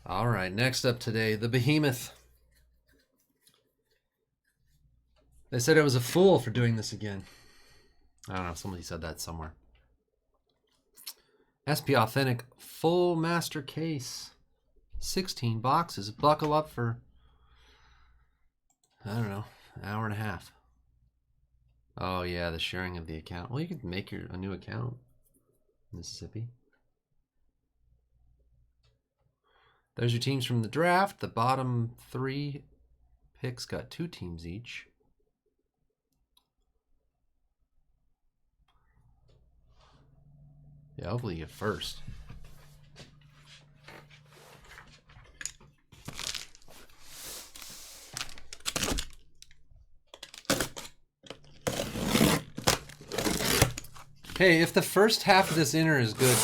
All right, next up today, the Behemoth. They said I was a fool for doing this again. I don't know, somebody said that somewhere. SP Authentic full master case. 16 boxes. Buckle up for, I don't know, an hour and a half. Oh yeah, the sharing of the account. Well, you could make a new account, Mississippi. There's your teams from the draft. The bottom 3 picks got 2 teams each. Yeah, hopefully you get first. Hey, if the first half of this inner is good,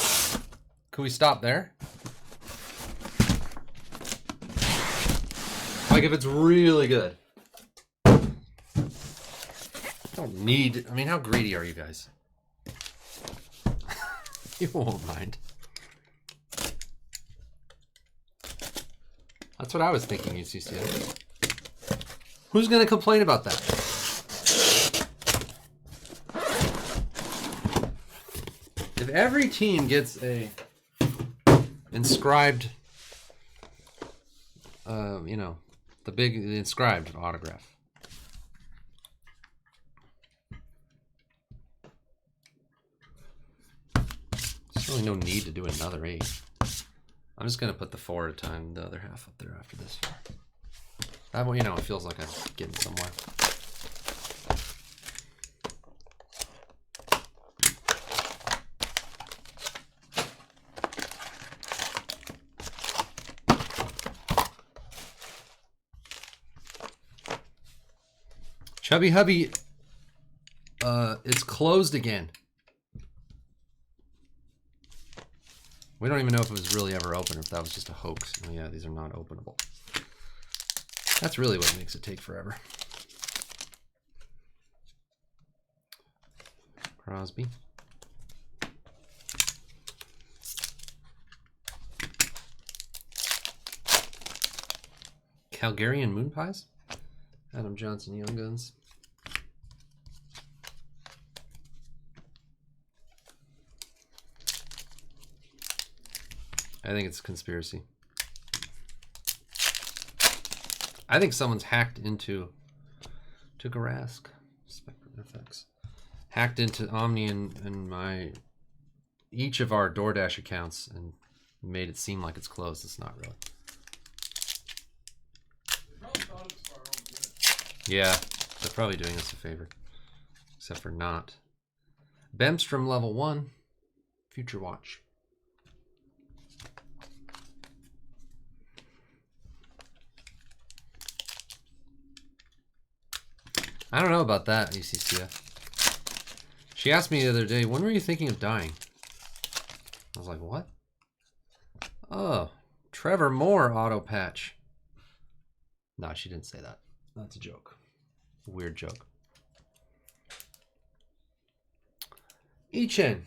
can we stop there? Like if it's really good. Don't need, I mean, how greedy are you guys? You won't mind. That's what I was thinking, UCCS. Who's going to complain about that? If every team gets a inscribed, you know, the inscribed autograph. There's really no need to do another 8. I'm just going to put the 4 at a time, the other half up there after this. That way, you know, it feels like I'm getting somewhere. Chubby Hubby, it's closed again. We don't even know if it was really ever open, or if that was just a hoax. Oh yeah, these are not openable. That's really what makes it take forever. Crosby. Calgarian Moon Pies. Adam Johnson Young Guns. I think it's a conspiracy. I think someone's hacked into Garask. Spectrum FX. Hacked into Omni and each of our DoorDash accounts and made it seem like it's closed. It's not really. Yeah, they're probably doing us a favor. Except for not. Bemstrom level 1. Future Watch. I don't know about that, UCCF. She asked me the other day, when were you thinking of dying? I was like, what? Oh, Trevor Moore auto patch. No, she didn't say that. That's a joke. Weird joke. Ichen.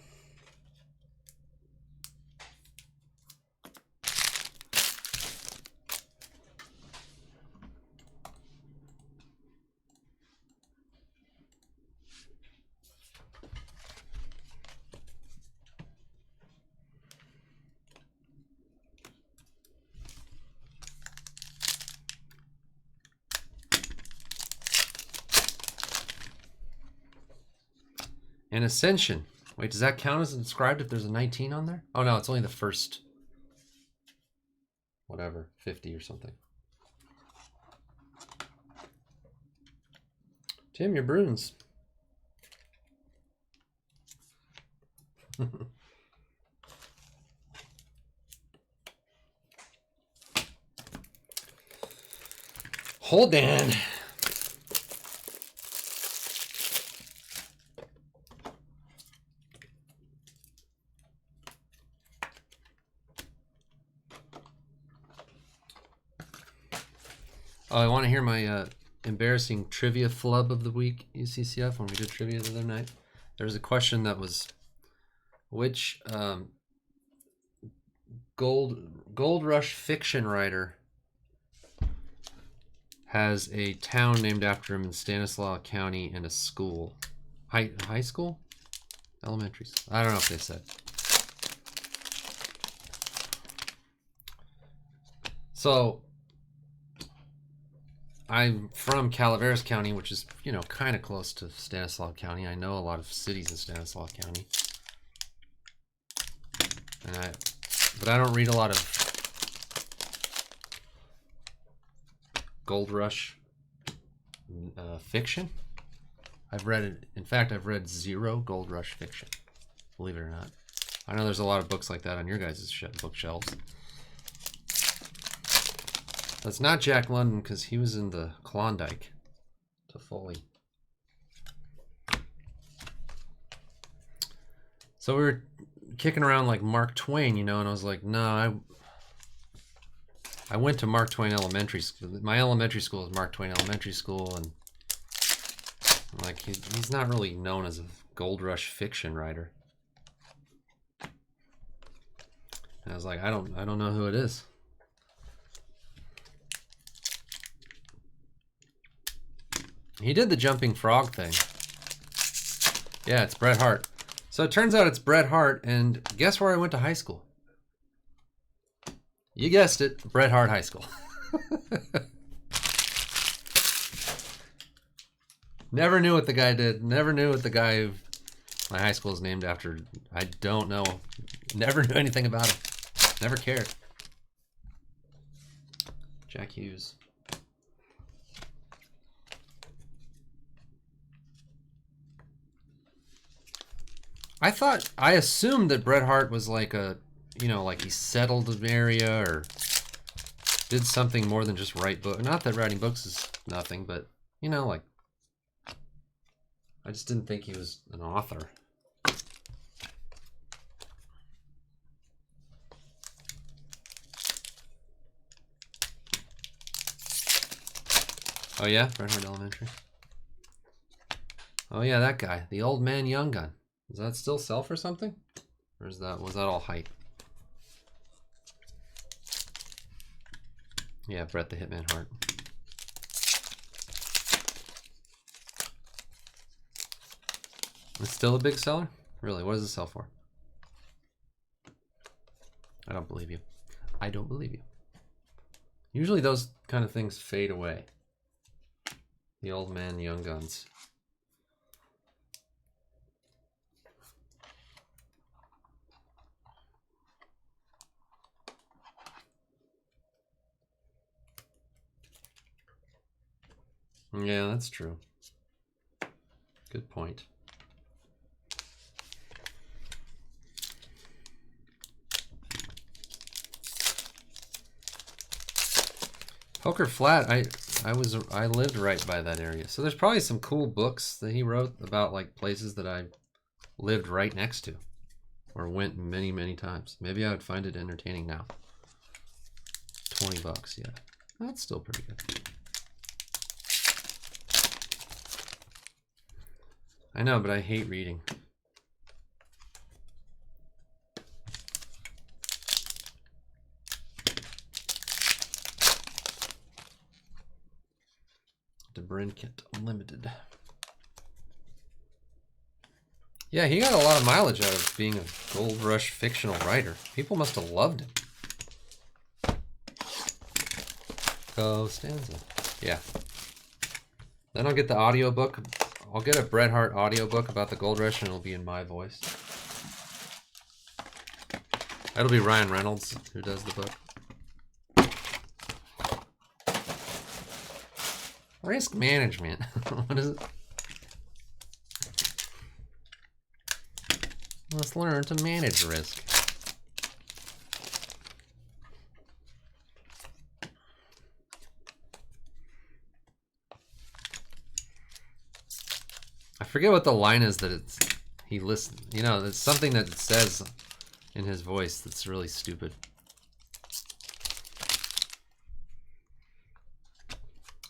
And Ascension. Wait, does that count as inscribed if there's a 19 on there? Oh no, it's only the first, whatever, 50 or something. Tim, your Bruins. Hold on. Oh, I want to hear my embarrassing trivia flub of the week, UCCF, when we did trivia the other night. There was a question that was, which Gold Rush fiction writer has a town named after him in Stanislaus County and a school. High school? Elementary school. I don't know if they said. So, I'm from Calaveras County, which is, you know, kind of close to Stanislaus County. I know a lot of cities in Stanislaus County. But I don't read a lot of Gold Rush fiction. I've read it. In fact, I've read 0 Gold Rush fiction. Believe it or not. I know there's a lot of books like that on your guys' bookshelves. That's not Jack London because he was in the Klondike to Foley. So we were kicking around like Mark Twain, you know, and I was like, no, I went to Mark Twain Elementary School. My elementary school is Mark Twain Elementary School, and like he's not really known as a Gold Rush fiction writer. And I was like, I don't know who it is. He did the jumping frog thing. Yeah, it's Bret Hart. So it turns out it's Bret Hart, and guess where I went to high school? You guessed it, Bret Hart High School. Never knew what the guy did. Never knew what the guy who my high school is named after. I don't know. Never knew anything about him. Never cared. Jack Hughes. I assumed that Bret Hart was like a, you know, like he settled an area or did something more than just write books. Not that writing books is nothing, but, you know, like, I just didn't think he was an author. Oh yeah, Bret Hart Elementary. Oh yeah, that guy, the old man young gun. Does that still sell for something? Or was that all hype? Yeah, Bret the Hitman Hart. It's still a big seller? Really, what does it sell for? I don't believe you. I don't believe you. Usually those kind of things fade away. The old man young guns. Yeah, that's true. Good point. Poker Flat, I lived right by that area. So there's probably some cool books that he wrote about like places that I lived right next to or went many, many times. Maybe I would find it entertaining now. $20, yeah. That's still pretty good. I know, but I hate reading. DeBrincat Unlimited. Yeah, he got a lot of mileage out of being a Gold Rush fictional writer. People must have loved him. Costanza. Yeah. Then I'll get the audiobook. I'll get a Bret Hart audiobook about the Gold Rush and it'll be in my voice. That'll be Ryan Reynolds who does the book. Risk management. What is it? Let's learn to manage risk. I forget what the line is that he listens. You know, it's something that it says in his voice that's really stupid. Do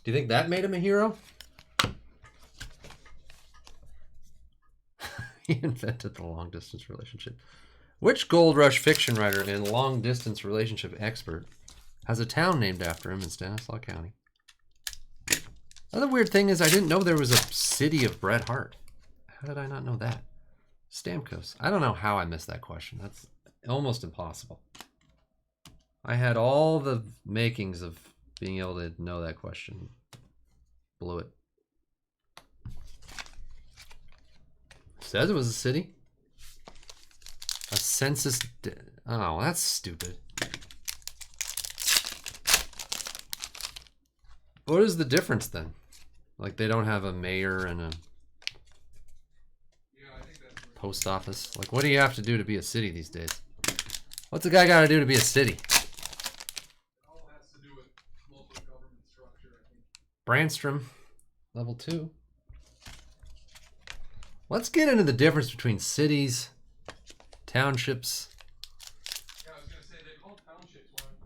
you think that made him a hero? He invented the long distance relationship. Which Gold Rush fiction writer and long-distance relationship expert has a town named after him in Stanislaus County? Another weird thing is I didn't know there was a city of Bret Hart. How did I not know that? Stamkos. I don't know how I missed that question. That's almost impossible. I had all the makings of being able to know that question. Blew it. Says it was a city. A census. Oh, that's stupid. What is the difference then? Like they don't have a mayor and a post office. Like what do you have to do to be a city these days? What's a guy got to do to be a city? It all has to do with local government structure, I think. Brandstrom, level 2. Let's get into the difference between cities, townships. Yeah, I was gonna say they call townships where I'm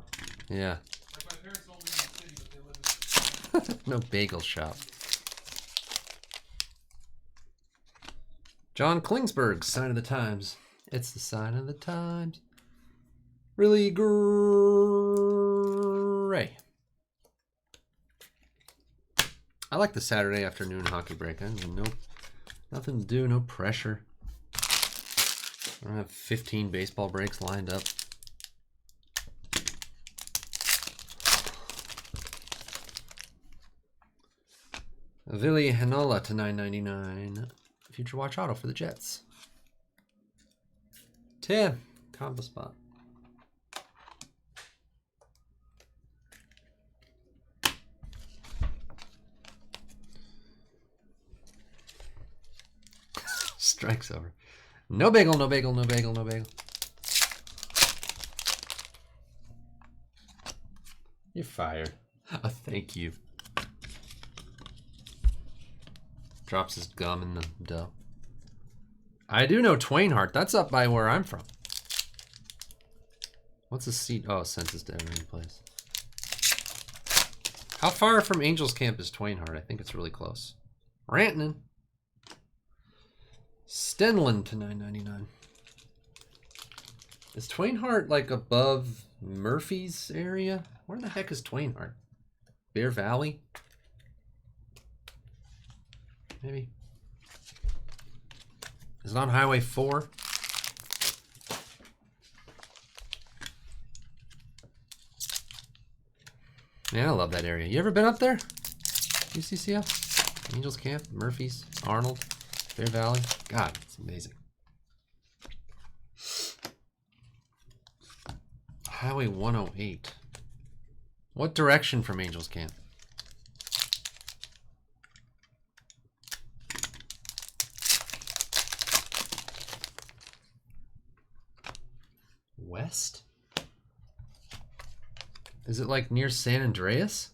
from. Yeah. Like my parents don't live in the city, but they live in the No bagel shop. John Klingsberg, Sign of the Times. It's the sign of the times. Really gray. I like the Saturday afternoon hockey break. I mean, nothing to do, no pressure. I don't have 15 baseball breaks lined up. Vili Hanola to $9.99. Future Watch Auto for the Jets. Tim, combo spot. Strikes over. No bagel, no bagel, no bagel, no bagel. You're fired. Oh, thank you. Drops his gum in the dough. I do know Twainhart. That's up by where I'm from. What's the seat? Oh, Census Dead place. How far from Angels Camp is Twainhart? I think it's really close. Rantanen. Stenlund to $9.99. Is Twainhart like above Murphy's area? Where the heck is Twainhart? Bear Valley? Maybe. Is it on Highway 4? Man, I love that area. You ever been up there? UCCF? Angels Camp? Murphy's? Arnold? Bear Valley? God, it's amazing. Highway 108. What direction from Angels Camp? West? Is it like near San Andreas?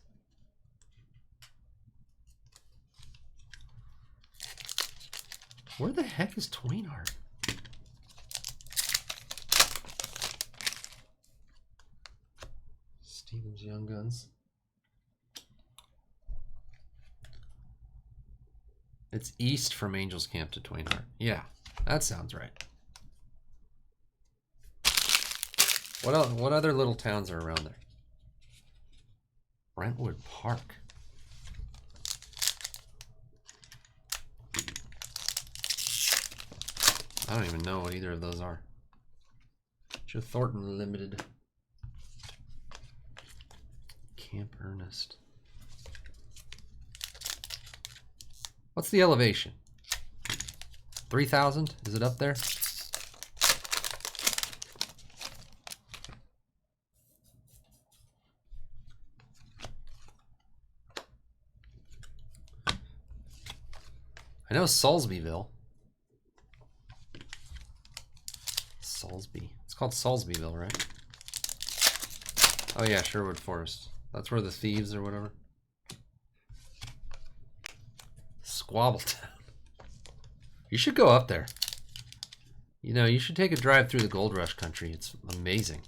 Where the heck is Twainhart? Stevens Young Guns. It's east from Angels Camp to Twainhart. Yeah, that sounds right. What other little towns are around there? Brentwood Park. I don't even know what either of those are. Joe Thornton Limited. Camp Ernest. What's the elevation? 3,000? Is it up there? I know Salisburyville. Salisbury. It's called Salisburyville, right? Oh yeah, Sherwood Forest. That's where the thieves or whatever. Squabbletown. You should go up there. You know, you should take a drive through the Gold Rush country. It's amazing.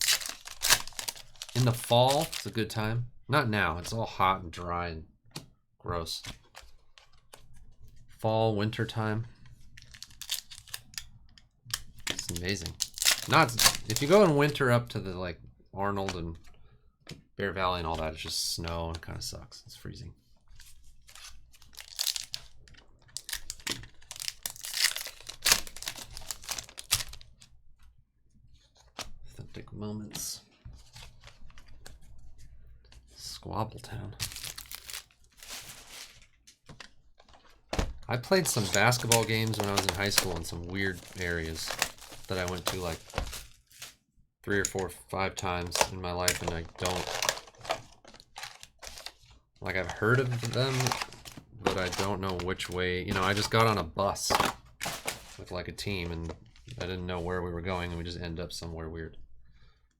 In the fall, it's a good time. Not now. It's all hot and dry and gross. Fall, winter time. It's amazing. Not if you go in winter up to the like Arnold and Bear Valley and all that, it's just snow and kind of sucks. It's freezing. Authentic moments. Squabbletown. I played some basketball games when I was in high school in some weird areas that I went to like 3 or 4 or 5 times in my life, and I don't like, I've heard of them, but I don't know which way. You know, I just got on a bus with like a team, and I didn't know where we were going, and we just ended up somewhere weird.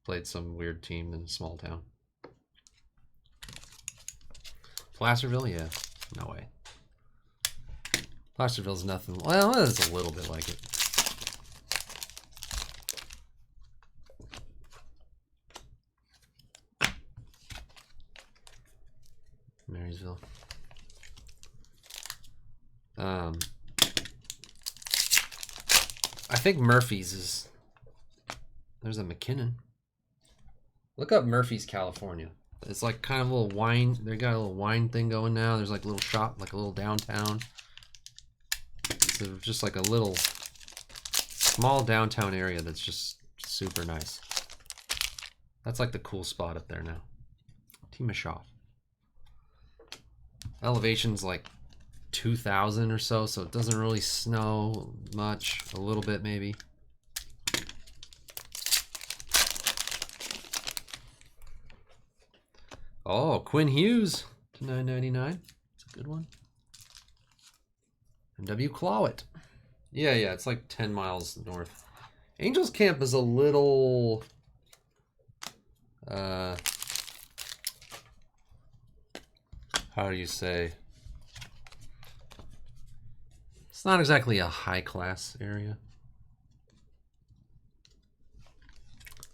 Played some weird team in a small town. Placerville? Yeah. No way. Placerville's nothing. Well, it's a little bit like it. Marysville. I think Murphy's is... There's a McKinnon. Look up Murphy's, California. It's like kind of a little wine. They got a little wine thing going now. There's like a little shop, like a little downtown. It's just like a little small downtown area that's just super nice. That's like the cool spot up there now. Timoshoff. Elevation's like 2,000 or so, so it doesn't really snow much. A little bit maybe. Oh, Quinn Hughes to $9.99. It's a good one. And W. Clowett. Yeah, it's like 10 miles north. Angels Camp is a little... how do you say? It's not exactly a high-class area.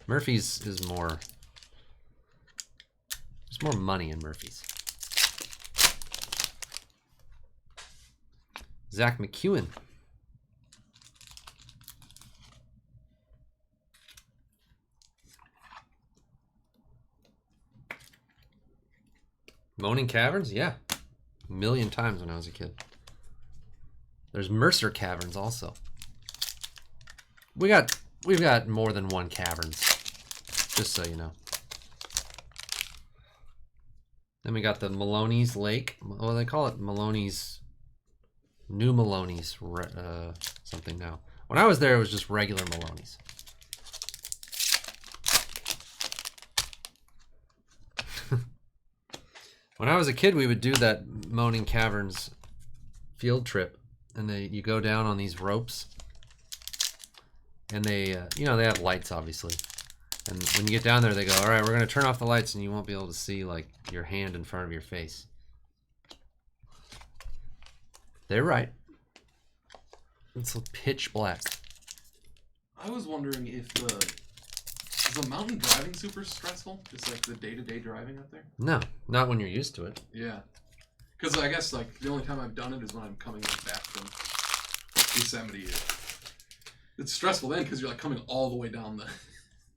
Murphy's is more... There's more money in Murphy's. Zach McEwen. Moaning Caverns? Yeah. A million times when I was a kid. There's Mercer Caverns also. We've got more than one caverns. Just so you know. Then we got the Maloney's Lake. Oh, they call it Maloney's... New Maloney's something now. When I was there, it was just regular Maloney's. When I was a kid, we would do that Moaning Caverns field trip, and you go down on these ropes, and they have lights, obviously. And when you get down there, they go, all right, we're going to turn off the lights, and you won't be able to see like your hand in front of your face. They're right. It's pitch black. I was wondering if is the mountain driving super stressful? Just like the day-to-day driving up there? No, not when you're used to it. Yeah. Because I guess like the only time I've done it is when I'm coming back from Yosemite. It's stressful then because you're like coming all the way down the...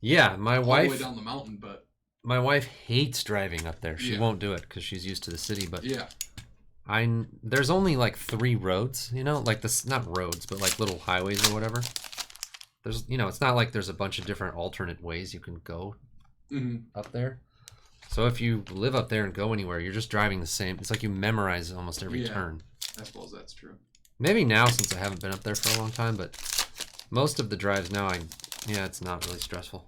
Yeah, my wife... all the way down the mountain, but... My wife hates driving up there. She won't do it because she's used to the city, but... Yeah. There's only like 3 roads, you know? Like this, not roads, but like little highways or whatever. There's, it's not like there's a bunch of different alternate ways you can go up there. So if you live up there and go anywhere, you're just driving the same. It's like you memorize almost every turn. I suppose that's true. Maybe now since I haven't been up there for a long time, but most of the drives now, it's not really stressful.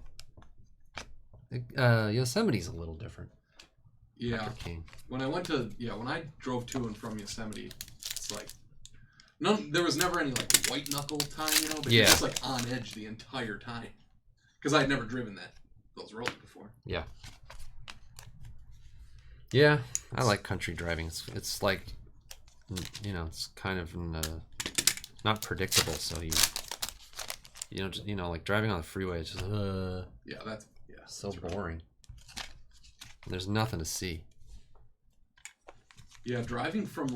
Yosemite's a little different. Yeah. When I drove to and from Yosemite, it's like there was never any like white knuckle time, but you're just like on edge the entire time. Because I'd never driven those roads before. Yeah. Yeah, I like country driving. It's like, it's kind of not predictable. So like driving on the freeway, it's just so boring. There's nothing to see. Yeah, driving from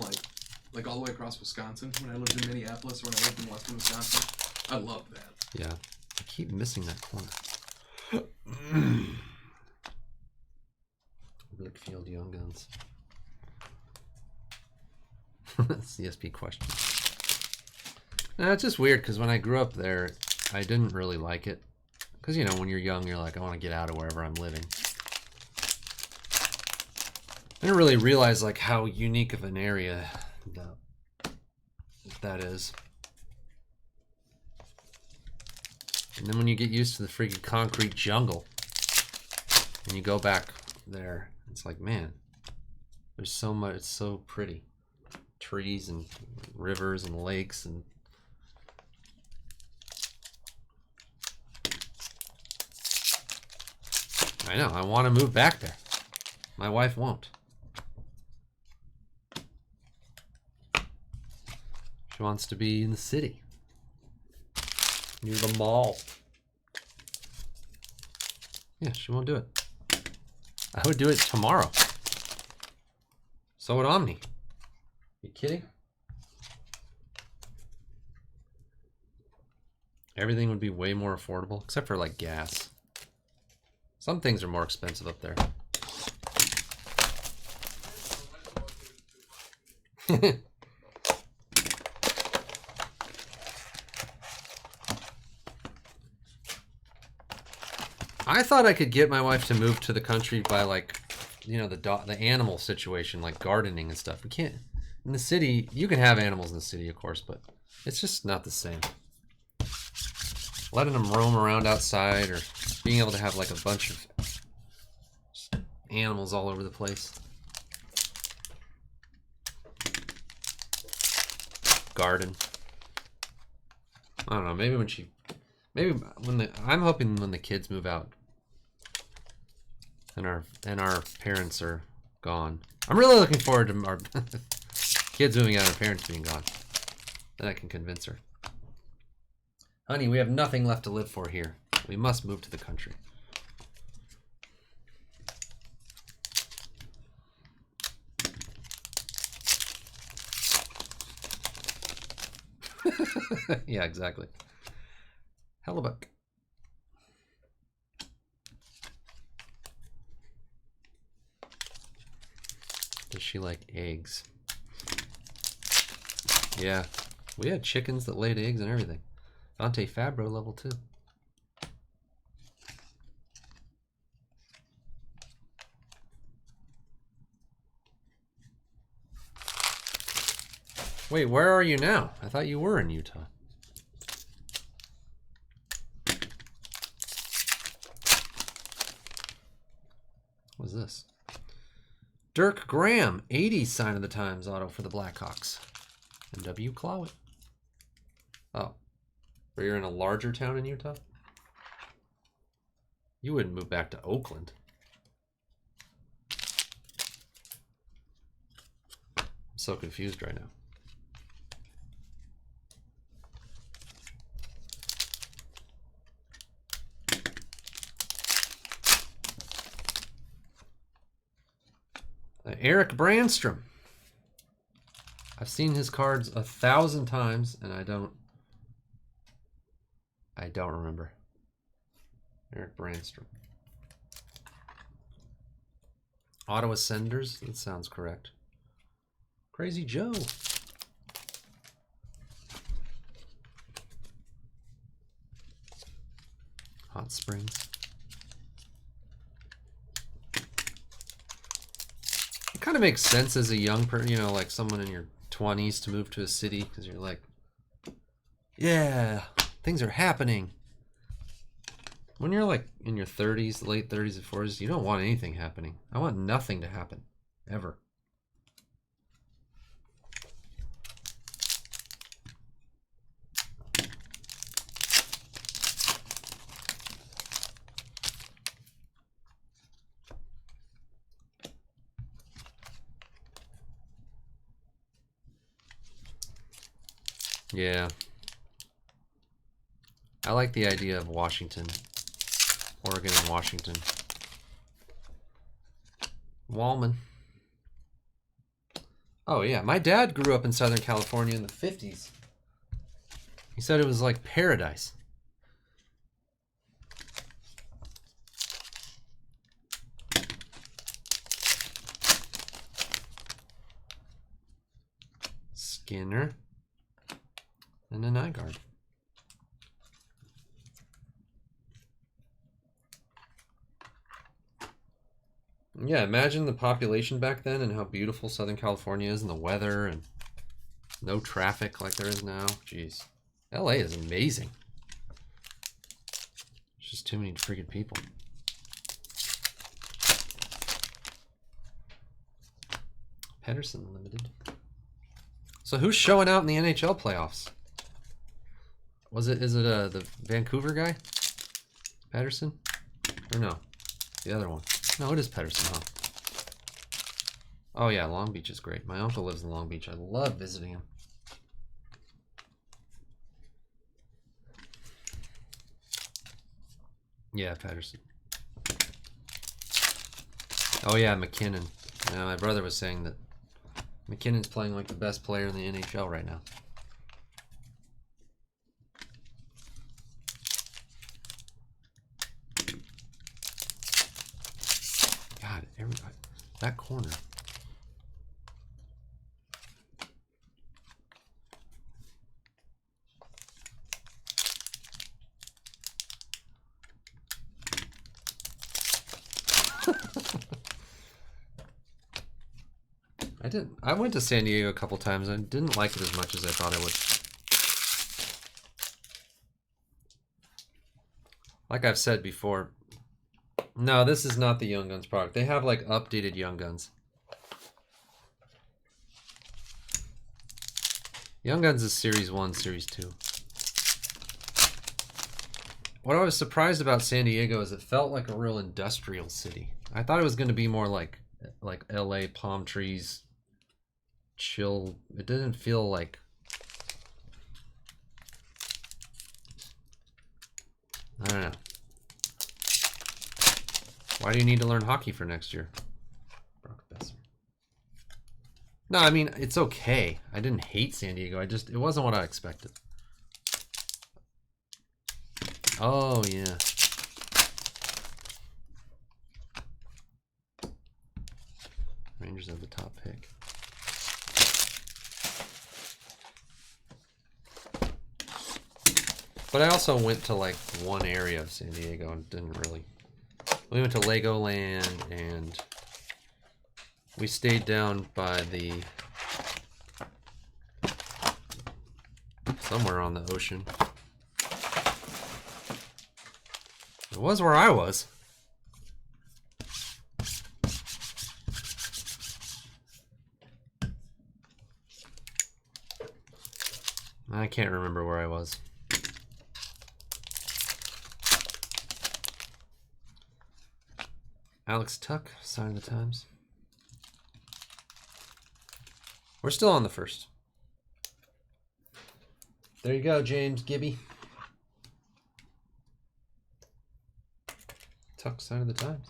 like all the way across Wisconsin when I lived in Minneapolis or when I lived in western Wisconsin, I loved that. Yeah, keep missing that corner. Blickfield Young Guns. CSP question. Nah, it's just weird because when I grew up there, I didn't really like it. Because, you know, when you're young, you're like, I want to get out of wherever I'm living. I didn't really realize, like, how unique of an area that is. And then when you get used to the freaking concrete jungle, and you go back there, it's like, man, there's so much, it's so pretty. Trees and rivers and lakes and I know, I want to move back there. My wife won't. She wants to be in the city. Near the mall. Yeah, she won't do it. I would do it tomorrow. So would Omni. You kidding? Everything would be way more affordable, except for like gas. Some things are more expensive up there. I thought I could get my wife to move to the country by, like, you know, the animal situation, like gardening and stuff. We can't. In the city, you can have animals in the city, of course, but it's just not the same. Letting them roam around outside or being able to have like a bunch of animals all over the place. Garden. I don't know, maybe when I'm hoping when the kids move out and our parents are gone. I'm really looking forward to our kids moving out and our parents being gone. Then I can convince her. Honey, we have nothing left to live for here. We must move to the country. Yeah, exactly. Hellebuck. Does she like eggs? Yeah. We had chickens that laid eggs and everything. Dante Fabro level 2. Wait, where are you now? I thought you were in Utah. What is this? Dirk Graham, 80 sign of the times auto for the Blackhawks. MW Clowet. Oh. Or you're in a larger town in Utah? You wouldn't move back to Oakland. I'm so confused right now. Eric Brandstrom. I've seen his cards 1,000 times, and I don't remember. Eric Brandstrom. Ottawa Senators. That sounds correct. Crazy Joe. Hot Springs. It kind of makes sense as a young person, you know, like someone in your 20s to move to a city because you're like, yeah, things are happening. When you're like in your 30s, late 30s and 40s, you don't want anything happening. I want nothing to happen, ever. Yeah. I like the idea of Washington. Oregon and Washington. Wallman. Oh yeah, my dad grew up in Southern California in the 50s. He said it was like paradise. Skinner. And a Nygaard. Yeah, imagine the population back then and how beautiful Southern California is and the weather and no traffic like there is now. Jeez. LA is amazing. There's just too many freaking people. Pedersen limited. So who's showing out in the NHL playoffs? Is it the Vancouver guy? Pedersen? Or no? The other one. No, it is Pedersen, huh? Oh yeah, Long Beach is great. My uncle lives in Long Beach. I love visiting him. Yeah, Pedersen. Oh yeah, McKinnon. Yeah, my brother was saying that McKinnon's playing like the best player in the NHL right now. God, everybody, that corner. I went to San Diego a couple times. I didn't like it as much as I thought I would. Like I've said before, no, this is not the Young Guns product. They have like updated Young Guns. Young Guns is Series 1, Series 2. What I was surprised about San Diego is it felt like a real industrial city. I thought it was going to be more like LA, palm trees, chill. It didn't feel like, I don't know. Why do you need to learn hockey for next year? Brock Besser. No, I mean, it's okay. I didn't hate San Diego. It wasn't what I expected. Oh, yeah. Rangers have the top pick. But I also went to like one area of San Diego and didn't really. We went to Legoland and we stayed down by the somewhere on the ocean. It was where I was. I can't remember where I was. Alex Tuck, Sign of the Times. We're still on the first. There you go, James Gibby. Tuck, Sign of the Times.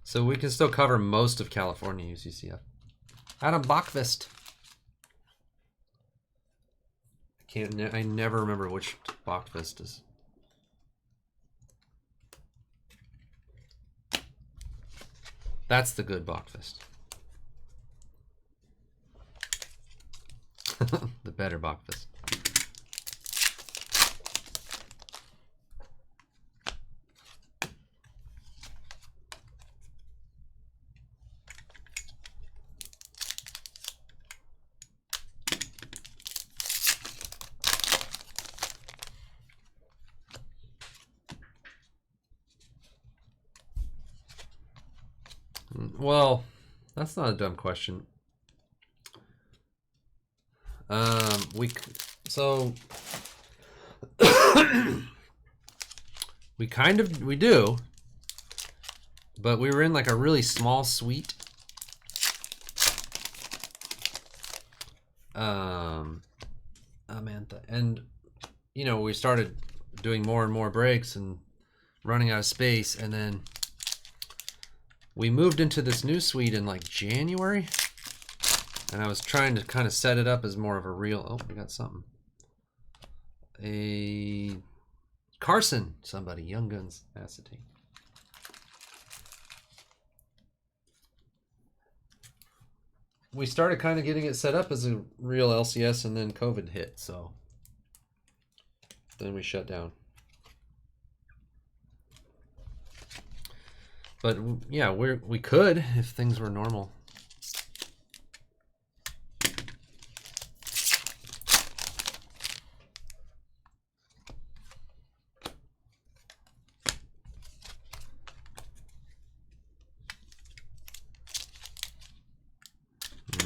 So we can still cover most of California UCCF. Adam Bachvist. I never remember which Bachvist is. That's the good Bachvist. The better Bachvist. Well, that's not a dumb question. We do, but we were in like a really small suite. And you know, we started doing more and more breaks and running out of space, and then we moved into this new suite in like January, and I was trying to kind of set it up as more of a real, oh, we got something. a Carson, somebody, Young Guns acetate. We started kind of getting it set up as a real LCS, and then COVID hit, so then we shut down. But yeah, we could if things were normal.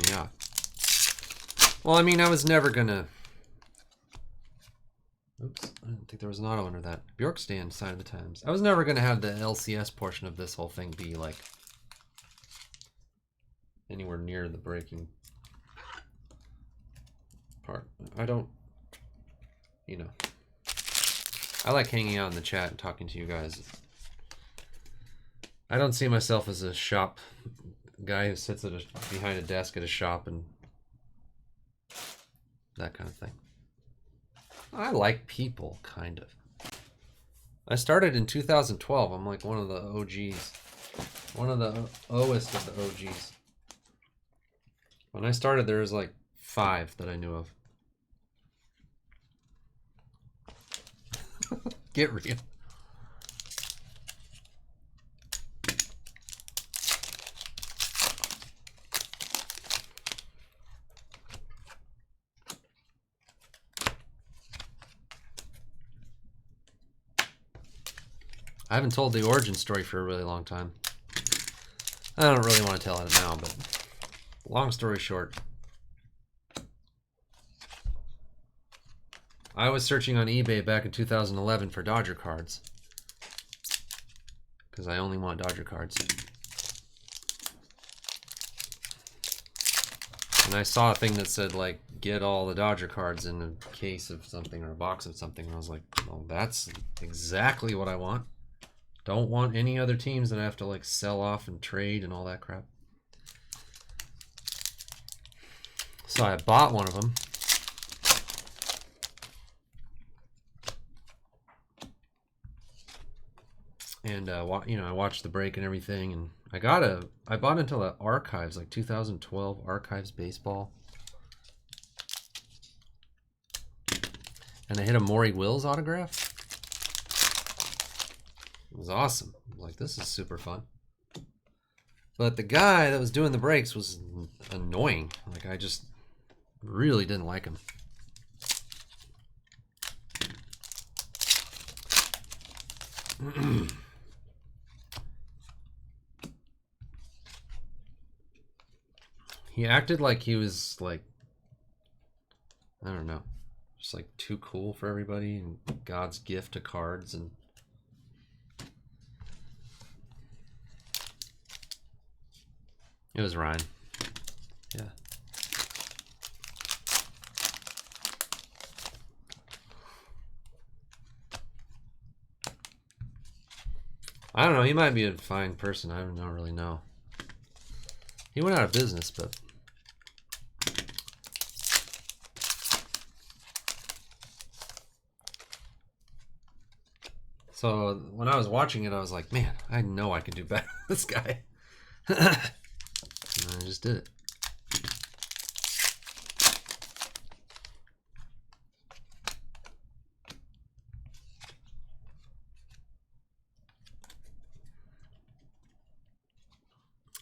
Yeah. Well, I mean, I was never gonna. Oops, I didn't think there was an auto under that. Bjorkstand, Sign of the Times. I was never gonna have the LCS portion of this whole thing be like anywhere near the breaking part. I don't, you know. I like hanging out in the chat and talking to you guys. I don't see myself as a shop guy who sits behind a desk at a shop and that kind of thing. I like people, kind of. I started in 2012. I'm like one of the OGs. One of the oest of the OGs. When I started, there was like 5 that I knew of. Get real. I haven't told the origin story for a really long time. I don't really want to tell it now, but long story short, I was searching on eBay back in 2011 for Dodger cards because I only want Dodger cards. And I saw a thing that said, like, get all the Dodger cards in a case of something or a box of something. And I was like, well, that's exactly what I want. Don't want any other teams that I have to like sell off and trade and all that crap. So I bought one of them. And you know, I watched the break and everything, and I bought into the Archives, like 2012 Archives baseball. And I hit a Maury Wills autograph. It was awesome. I was like, this is super fun. But the guy that was doing the breaks was annoying. Like, I just really didn't like him. He acted like he was like, I don't know, just like too cool for everybody and God's gift to cards. And it was Ryan. Yeah. I don't know. He might be a fine person. I don't really know. He went out of business, but so when I was watching it, I was like, man, I know I could do better than this guy. And I just did it.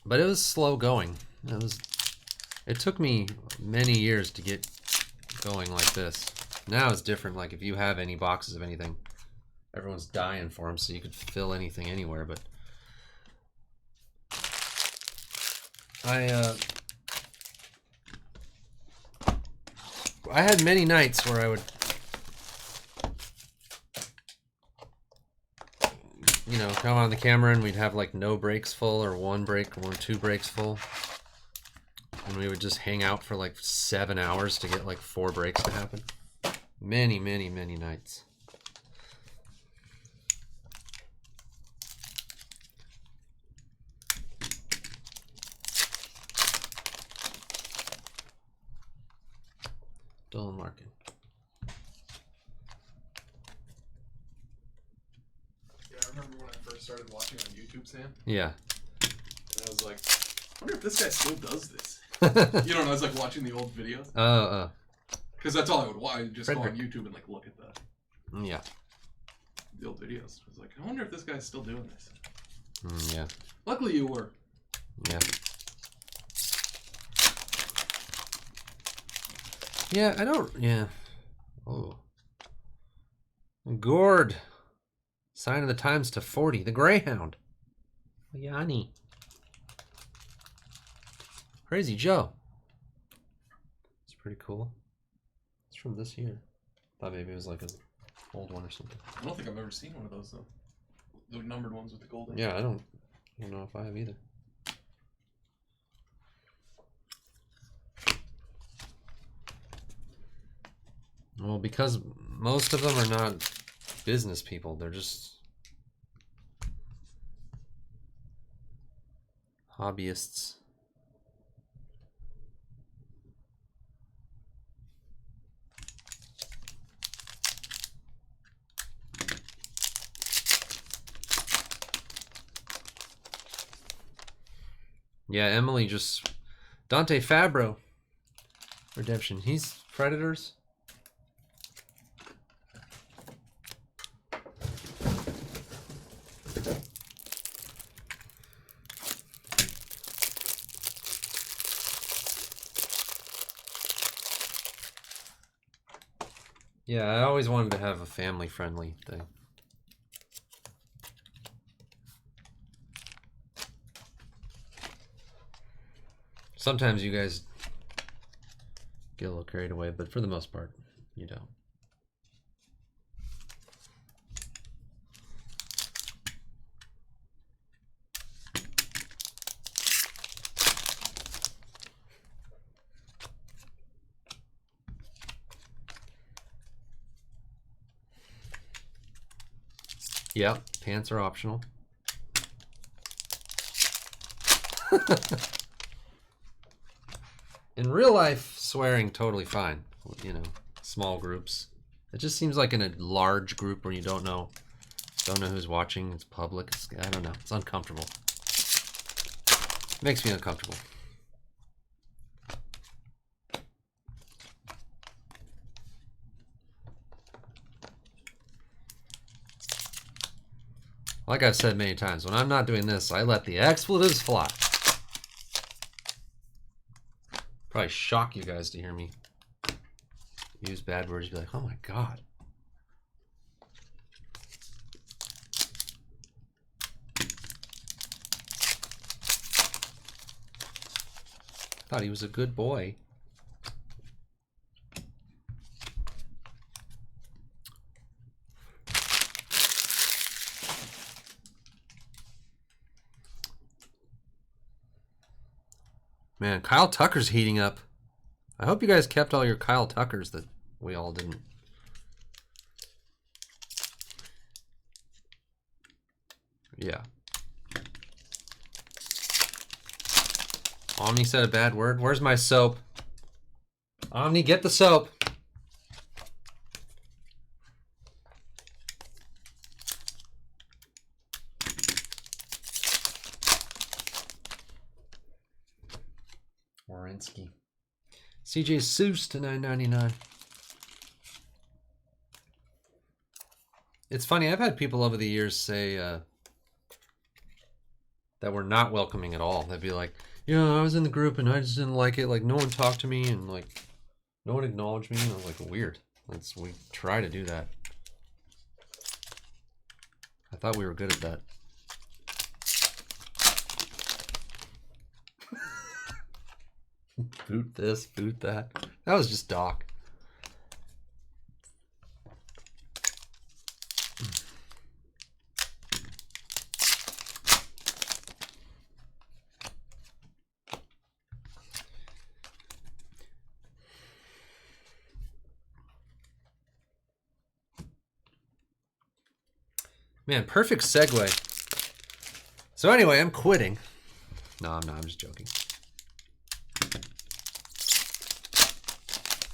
But it was slow going. It took me many years to get going like this. Now it's different. Like if you have any boxes of anything, everyone's dying for them, so you could fill anything anywhere. But I had many nights where I would, you know, come on the camera and we'd have like no breaks full or one break or 2 breaks full. And we would just hang out for like 7 hours to get like 4 breaks to happen. Many, many, many nights. Dylan Larkin. remember when I first started watching on YouTube, Sam? Yeah. And I was like, I wonder if this guy still does this. You know, I was like watching the old videos. Because that's all I would watch. I'd just go on YouTube and like look at the old videos. I was like, I wonder if this guy's still doing this. Yeah. Luckily you were. Yeah. Yeah, I don't... Yeah. Oh. Gourd. Sign of the Times to 40. The Greyhound. Yanni. Crazy Joe. It's pretty cool. It's from this year. Thought maybe it was like an old one or something. I don't think I've ever seen one of those though. The numbered ones with the gold. Yeah, I don't know if I have either. Well, because most of them are not business people. They're just hobbyists. Yeah, Emily just... Dante Fabro. Redemption. He's Predators. Yeah, I always wanted to have a family-friendly thing. Sometimes you guys get a little carried away, but for the most part, you don't. Yep, pants are optional. In real life, swearing totally fine. You know, small groups. It just seems like in a large group where you don't know who's watching. It's public. I don't know. It's uncomfortable. It makes me uncomfortable. Like I've said many times, when I'm not doing this, I let the expletives fly. Probably shock you guys to hear me use bad words. You'd be like, oh my God. Thought he was a good boy. Man, Kyle Tucker's heating up. I hope you guys kept all your Kyle Tuckers that we all didn't. Yeah. Omni said a bad word. Where's my soap? Omni, get the soap. Warinsky. CJ Seuss to $9.99. It's funny, I've had people over the years say that were not welcoming at all. They'd be like, yeah, I was in the group and I just didn't like it. Like, no one talked to me and like, no one acknowledged me. And I was like, weird. We try to do that. I thought we were good at that. Boot this, boot that. That was just Doc. Man, perfect segue. So anyway, I'm quitting. No, I'm not. I'm just joking.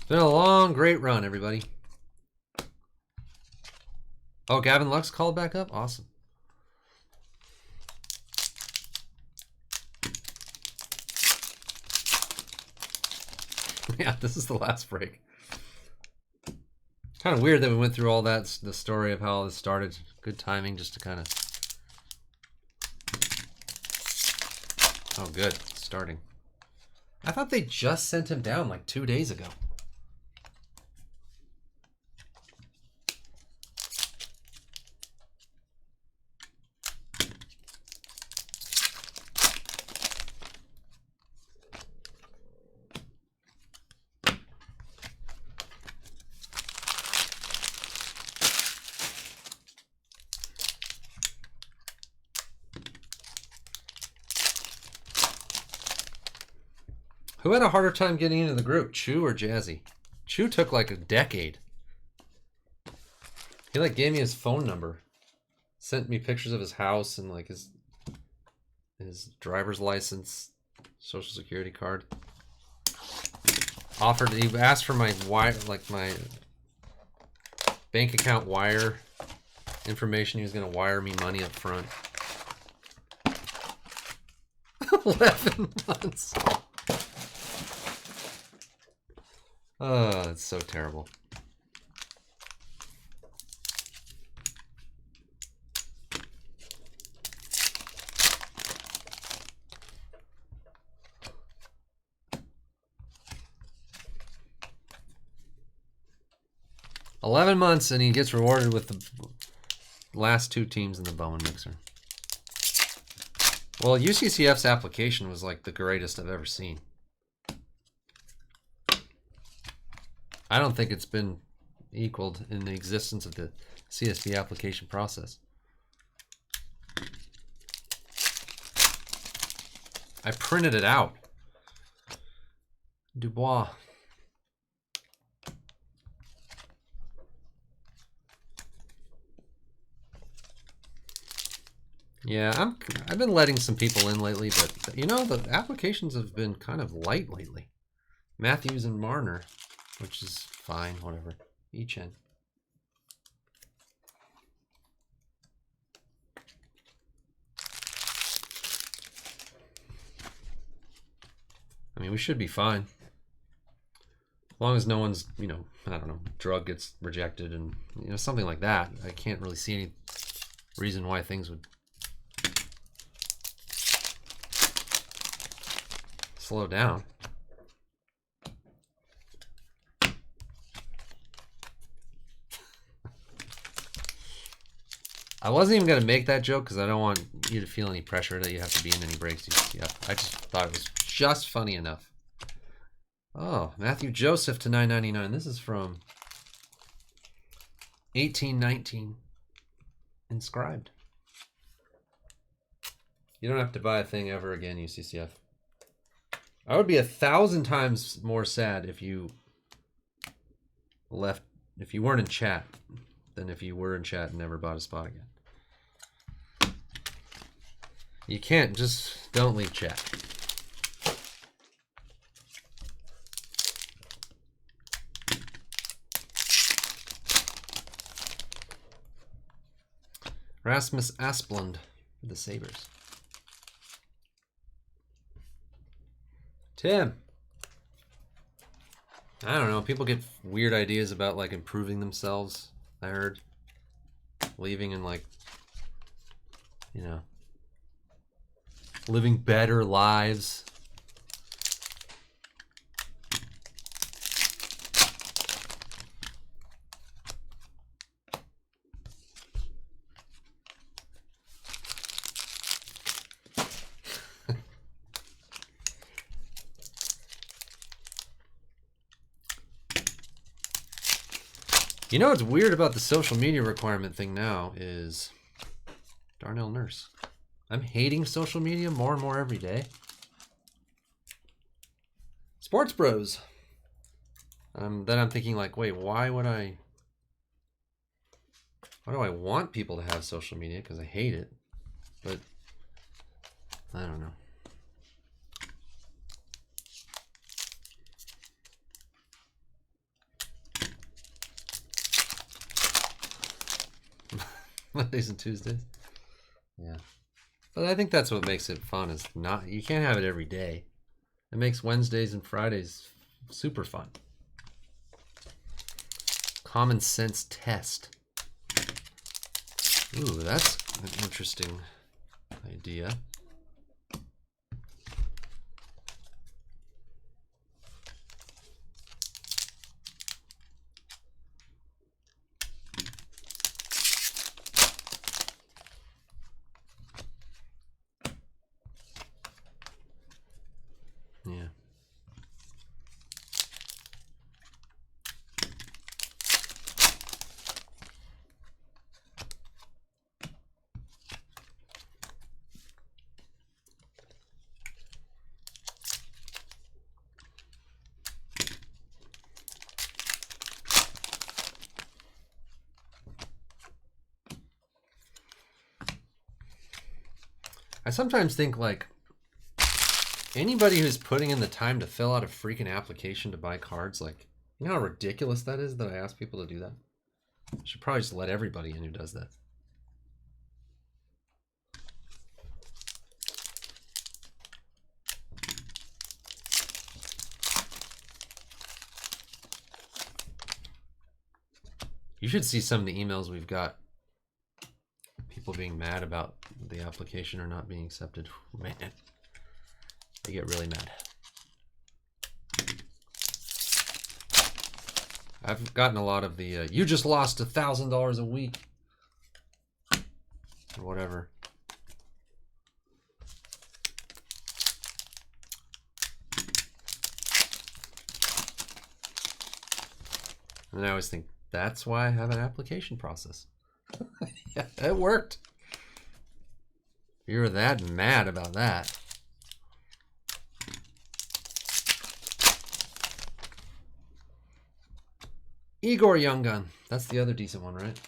It's been a long, great run, everybody. Oh, Gavin Lux called back up? Awesome. Yeah, this is the last break. Kind of weird that we went through all that, the story of how all this started. Good timing just to kind of... Oh, good. Starting. I thought they just sent him down like 2 days ago. Who had a harder time getting into the group, Chew or Jazzy? Chew took like a decade. He like gave me his phone number, sent me pictures of his house and like his driver's license, social security card. Offered, he asked for my wire, like my bank account wire information. He was gonna wire me money up front. 11 months. Oh, it's so terrible. $11 and he gets rewarded with the last 2 teams in the Bowman Mixer. Well, UCCF's application was like the greatest I've ever seen. I don't think it's been equaled in the existence of the CSV application process. I printed it out. Dubois. Yeah, I've been letting some people in lately, but you know, the applications have been kind of light lately. Matthews and Marner, which is fine, whatever. Each end. I mean, we should be fine. As long as no one's, you know, I don't know, drug gets rejected and, you know, something like that. I can't really see any reason why things would slow down. I wasn't even going to make that joke because I don't want you to feel any pressure that you have to be in any breaks. Yeah, I just thought it was just funny enough. Oh, Matthew Joseph to $9.99. This is from 1819. Inscribed. You don't have to buy a thing ever again, UCCF. I would be 1,000 times more sad if you left, if you weren't in chat, than if you were in chat and never bought a spot again. You can't, just don't leave chat. Rasmus Asplund for the Sabres. Tim. I don't know. People get weird ideas about like improving themselves. I heard leaving and like, you know, living better lives. You know what's weird about the social media requirement thing now is Darnell Nurse. I'm hating social media more and more every day. Sports Bros. Then I'm thinking like, wait, why do I want people to have social media? Because I hate it. But I don't know. Mondays and Tuesdays. Yeah. But I think that's what makes it fun is not, you can't have it every day. It makes Wednesdays and Fridays Super fun. Common sense test. Ooh, that's an interesting idea. Yeah. I sometimes think, like, anybody who's putting in the time to fill out a freaking application to buy cards, like, you know how ridiculous that is that I ask people to do that? I should probably just let everybody in who does that. You should see some of the emails we've got. People being mad about the application or not being accepted. Man, they get really mad. I've gotten a lot of the, you just lost $1,000 a week. Or whatever. And I always think, that's why I have an application process. Yeah, it worked. You're that mad about that. Igor Young Gun. That's the other decent one, right?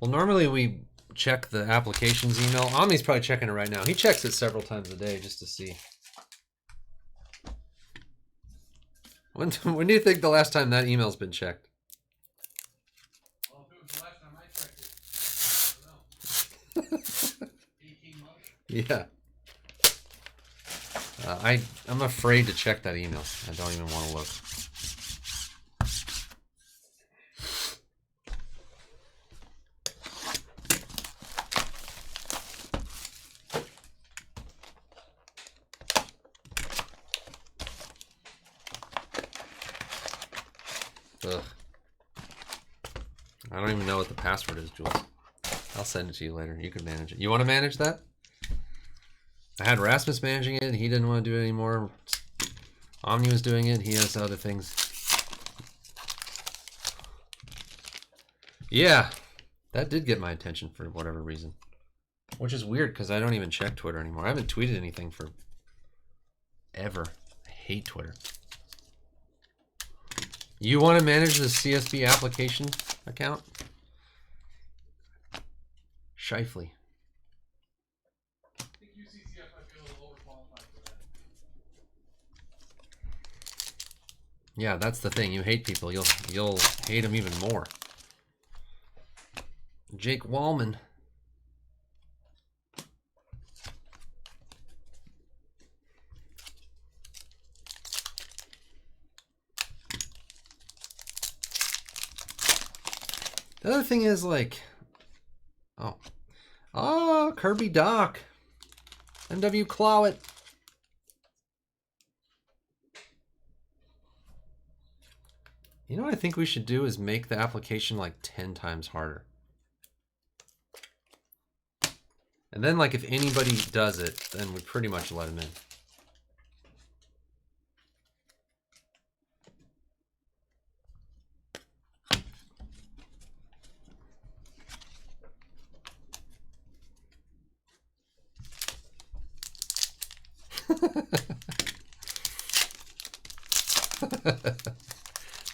Well, normally we check the applications email. Omni's probably checking it right now. He checks it several times a day just to see. When do you think the last time that email's been checked? Well, if it was the last time I checked it, I don't know. 18 months? Yeah. I'm afraid to check that email. I don't even want to look. Ugh. I don't even know what the password is, Jules. I'll send it to you later. You can manage it. You want to manage that? I had Rasmus managing it. He didn't want to do it anymore. Omni was doing it. He has other things. Yeah, that did get my attention for whatever reason. Which is weird because I don't even check Twitter anymore. I haven't tweeted anything for ever. I hate Twitter. You want to manage the CSB application account? Shifley. I think UCCF might be a little overqualified for that. Yeah, that's the thing. You hate people. You'll hate them even more. Jake Wallman. The other thing is, like, oh, Kirby Doc, MW Clowet. You know what I think we should do is make the application like 10 times harder. And then, like, if anybody does it, then we pretty much let them in.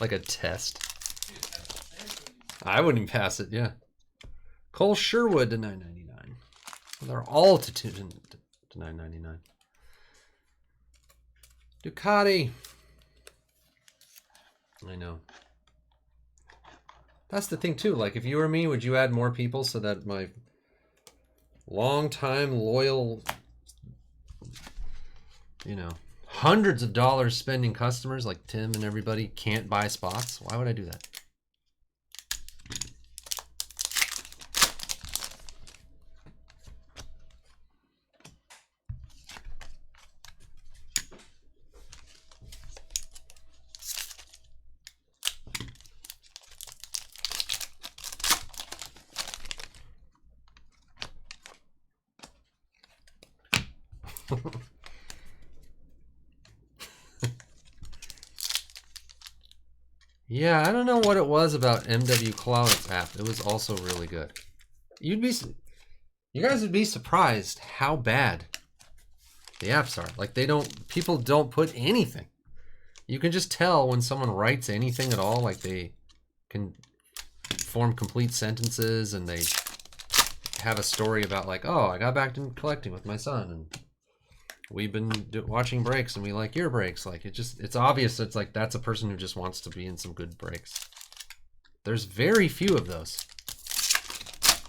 Like a test. I wouldn't pass it, yeah. Cole Sherwood to $9.99. Well, they're all to $9.99. Ducati. I know. That's the thing too. Like, if you were me, would you add more people so that my long-time loyal, you know, hundreds of dollars spending customers like Tim and everybody can't buy spots? Why would I do that? Yeah, I don't know what it was about MW Cloud's app. It was also really good. You guys would be surprised how bad the apps are. Like, people don't put anything. You can just tell when someone writes anything at all. Like, they can form complete sentences and they have a story about, like, oh, I got back to collecting with my son and we've been watching breaks and we like your breaks. Like, it's obvious. It's like, that's a person who just wants to be in some good breaks. There's very few of those.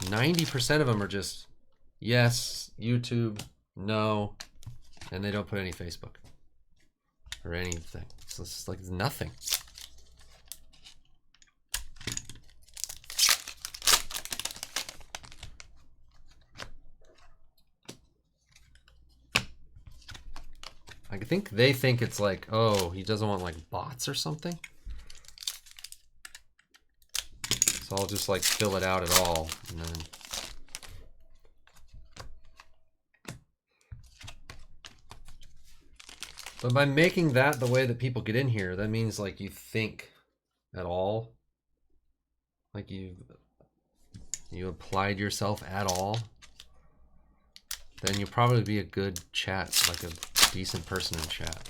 90% of them are just yes, YouTube, no, and they don't put any Facebook or anything. So it's just like nothing. I think they think it's like, oh, he doesn't want like bots or something. So I'll just like fill it out at all and then. But by making that the way that people get in here, that means like you think at all. Like you applied yourself at all. Then you'll probably be a good chat, like a decent person in chat.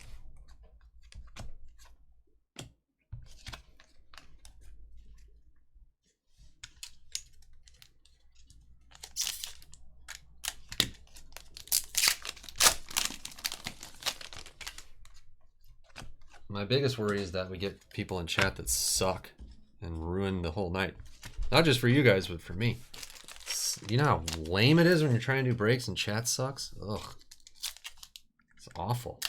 My biggest worry is that we get people in chat that suck and ruin the whole night. Not just for you guys, but for me. You know how lame it is when you're trying to do breaks and chat sucks? Ugh. It's awful.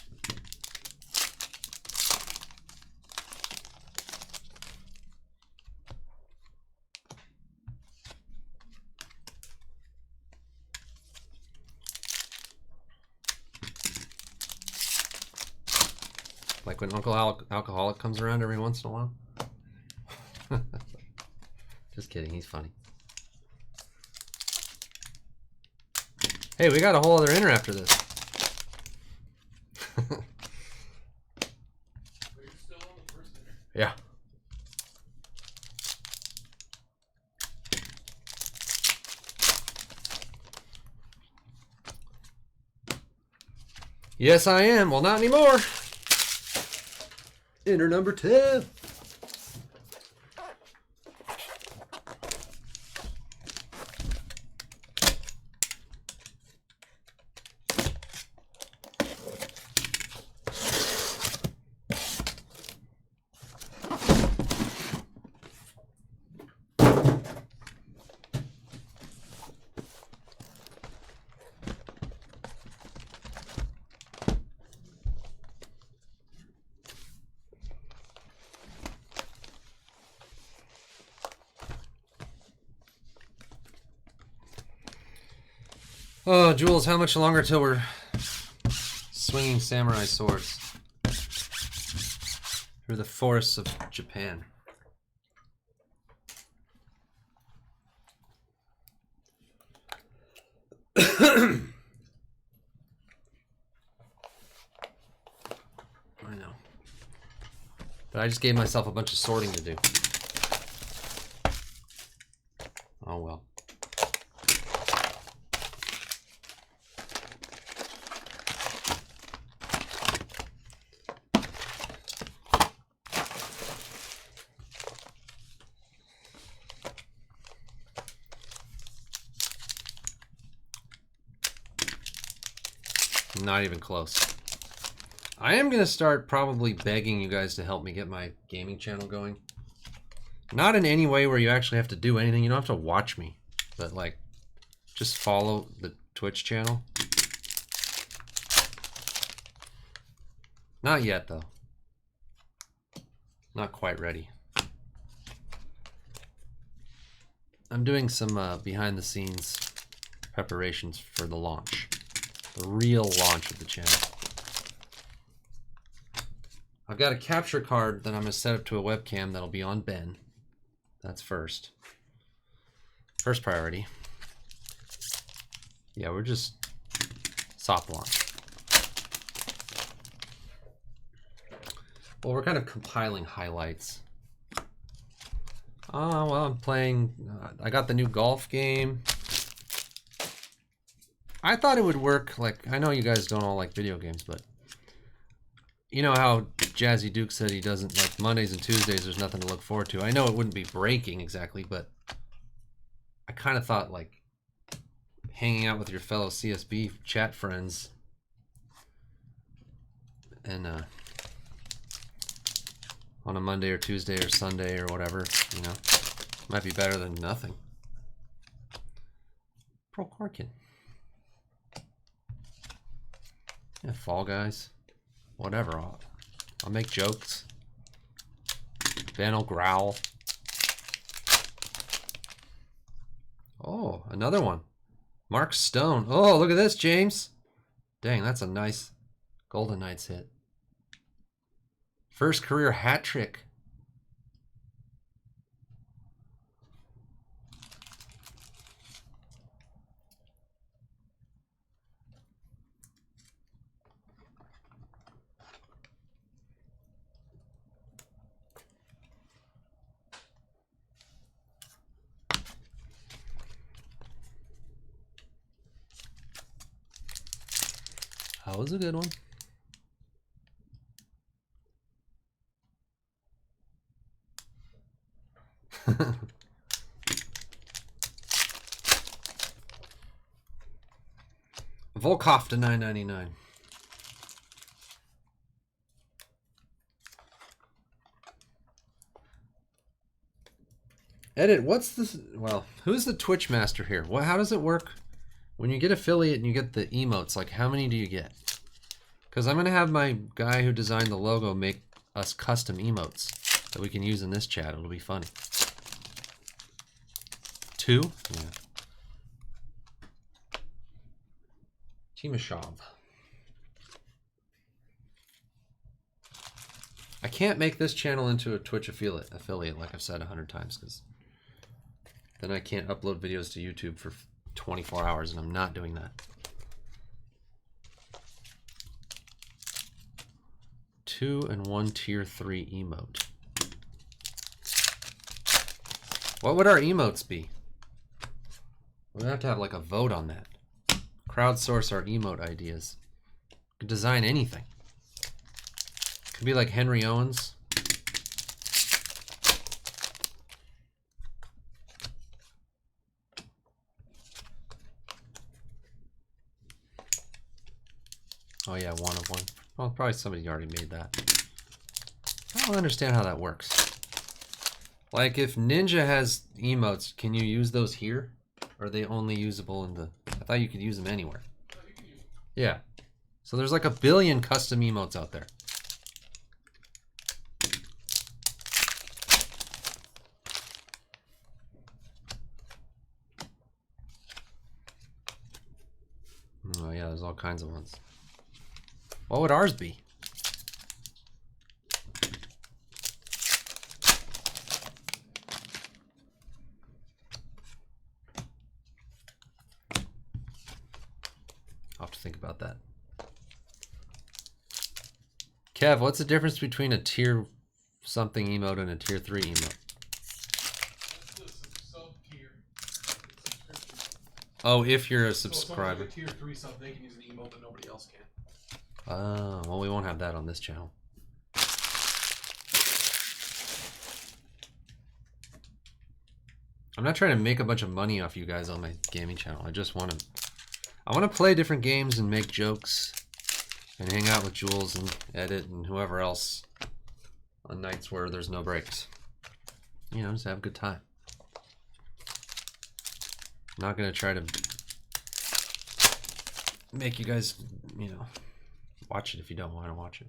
Like when Uncle Alcoholic comes around every once in a while. Just kidding, he's funny. Hey, we got a whole other inner after this. Yeah. Yes, I am. Well, not anymore. Inner number 10. Oh, Jules, how much longer till we're swinging samurai swords through the forests of Japan? I know. But I just gave myself a bunch of sorting to do. Oh well. Not even close. I am going to start probably begging you guys to help me get my gaming channel going. Not in any way where you actually have to do anything. You don't have to watch me. But, like, just follow the Twitch channel. Not yet, though. Not quite ready. I'm doing some behind-the-scenes preparations for the launch. The real launch of the channel. I've got a capture card that I'm going to set up to a webcam that'll be on Ben. That's first. First priority. Yeah, we're just soft launch. Well, we're kind of compiling highlights. Well, I'm playing... I got the new golf game. I thought it would work. Like, I know you guys don't all like video games, but... You know how Jazzy Duke said he doesn't like Mondays and Tuesdays, there's nothing to look forward to. I know it wouldn't be breaking exactly, but... I kind of thought, like... hanging out with your fellow CSB chat friends... and, on a Monday or Tuesday or Sunday or whatever, you know, might be better than nothing. Pro Corkin. Yeah, Fall Guys. Whatever. I'll make jokes. Ben will growl. Oh, another one. Mark Stone. Oh, look at this, James. Dang, that's a nice Golden Knights hit. First career hat trick. That was a good one. Volkov to $9.99. Edit, what's this? Well, who's the Twitch master here? What? How does it work? When you get affiliate and you get the emotes, like how many do you get? Because I'm going to have my guy who designed the logo make us custom emotes that we can use in this chat. It'll be funny. 2? Yeah. Timashov. I can't make this channel into a Twitch affiliate like I've said 100 times, because then I can't upload videos to YouTube for 24 hours, and I'm not doing that. 2 and 1 tier 3 emote. What would our emotes be? We'd have to have like a vote on that. Crowdsource our emote ideas. Could design anything. Could be like Henry Owens. Oh yeah, 1 of 1. Well, probably somebody already made that. I don't understand how that works. Like if Ninja has emotes, can you use those here? Or are they only usable in the... I thought you could use them anywhere. Yeah. So there's like a billion custom emotes out there. Oh yeah, there's all kinds of ones. What would ours be? I'll have to think about that. Kev, what's the difference between a tier something emote and a tier 3 emote? Oh, if you're a subscriber. So tier 3 sub, they can use an emote, but nobody else can. Oh, well, we won't have that on this channel. I'm not trying to make a bunch of money off you guys on my gaming channel. I just want to play different games and make jokes and hang out with Jules and Edit and whoever else on nights where there's no breaks. you know, just have a good time. I'm not gonna try to make you guys, you know, watch it if you don't want to watch it.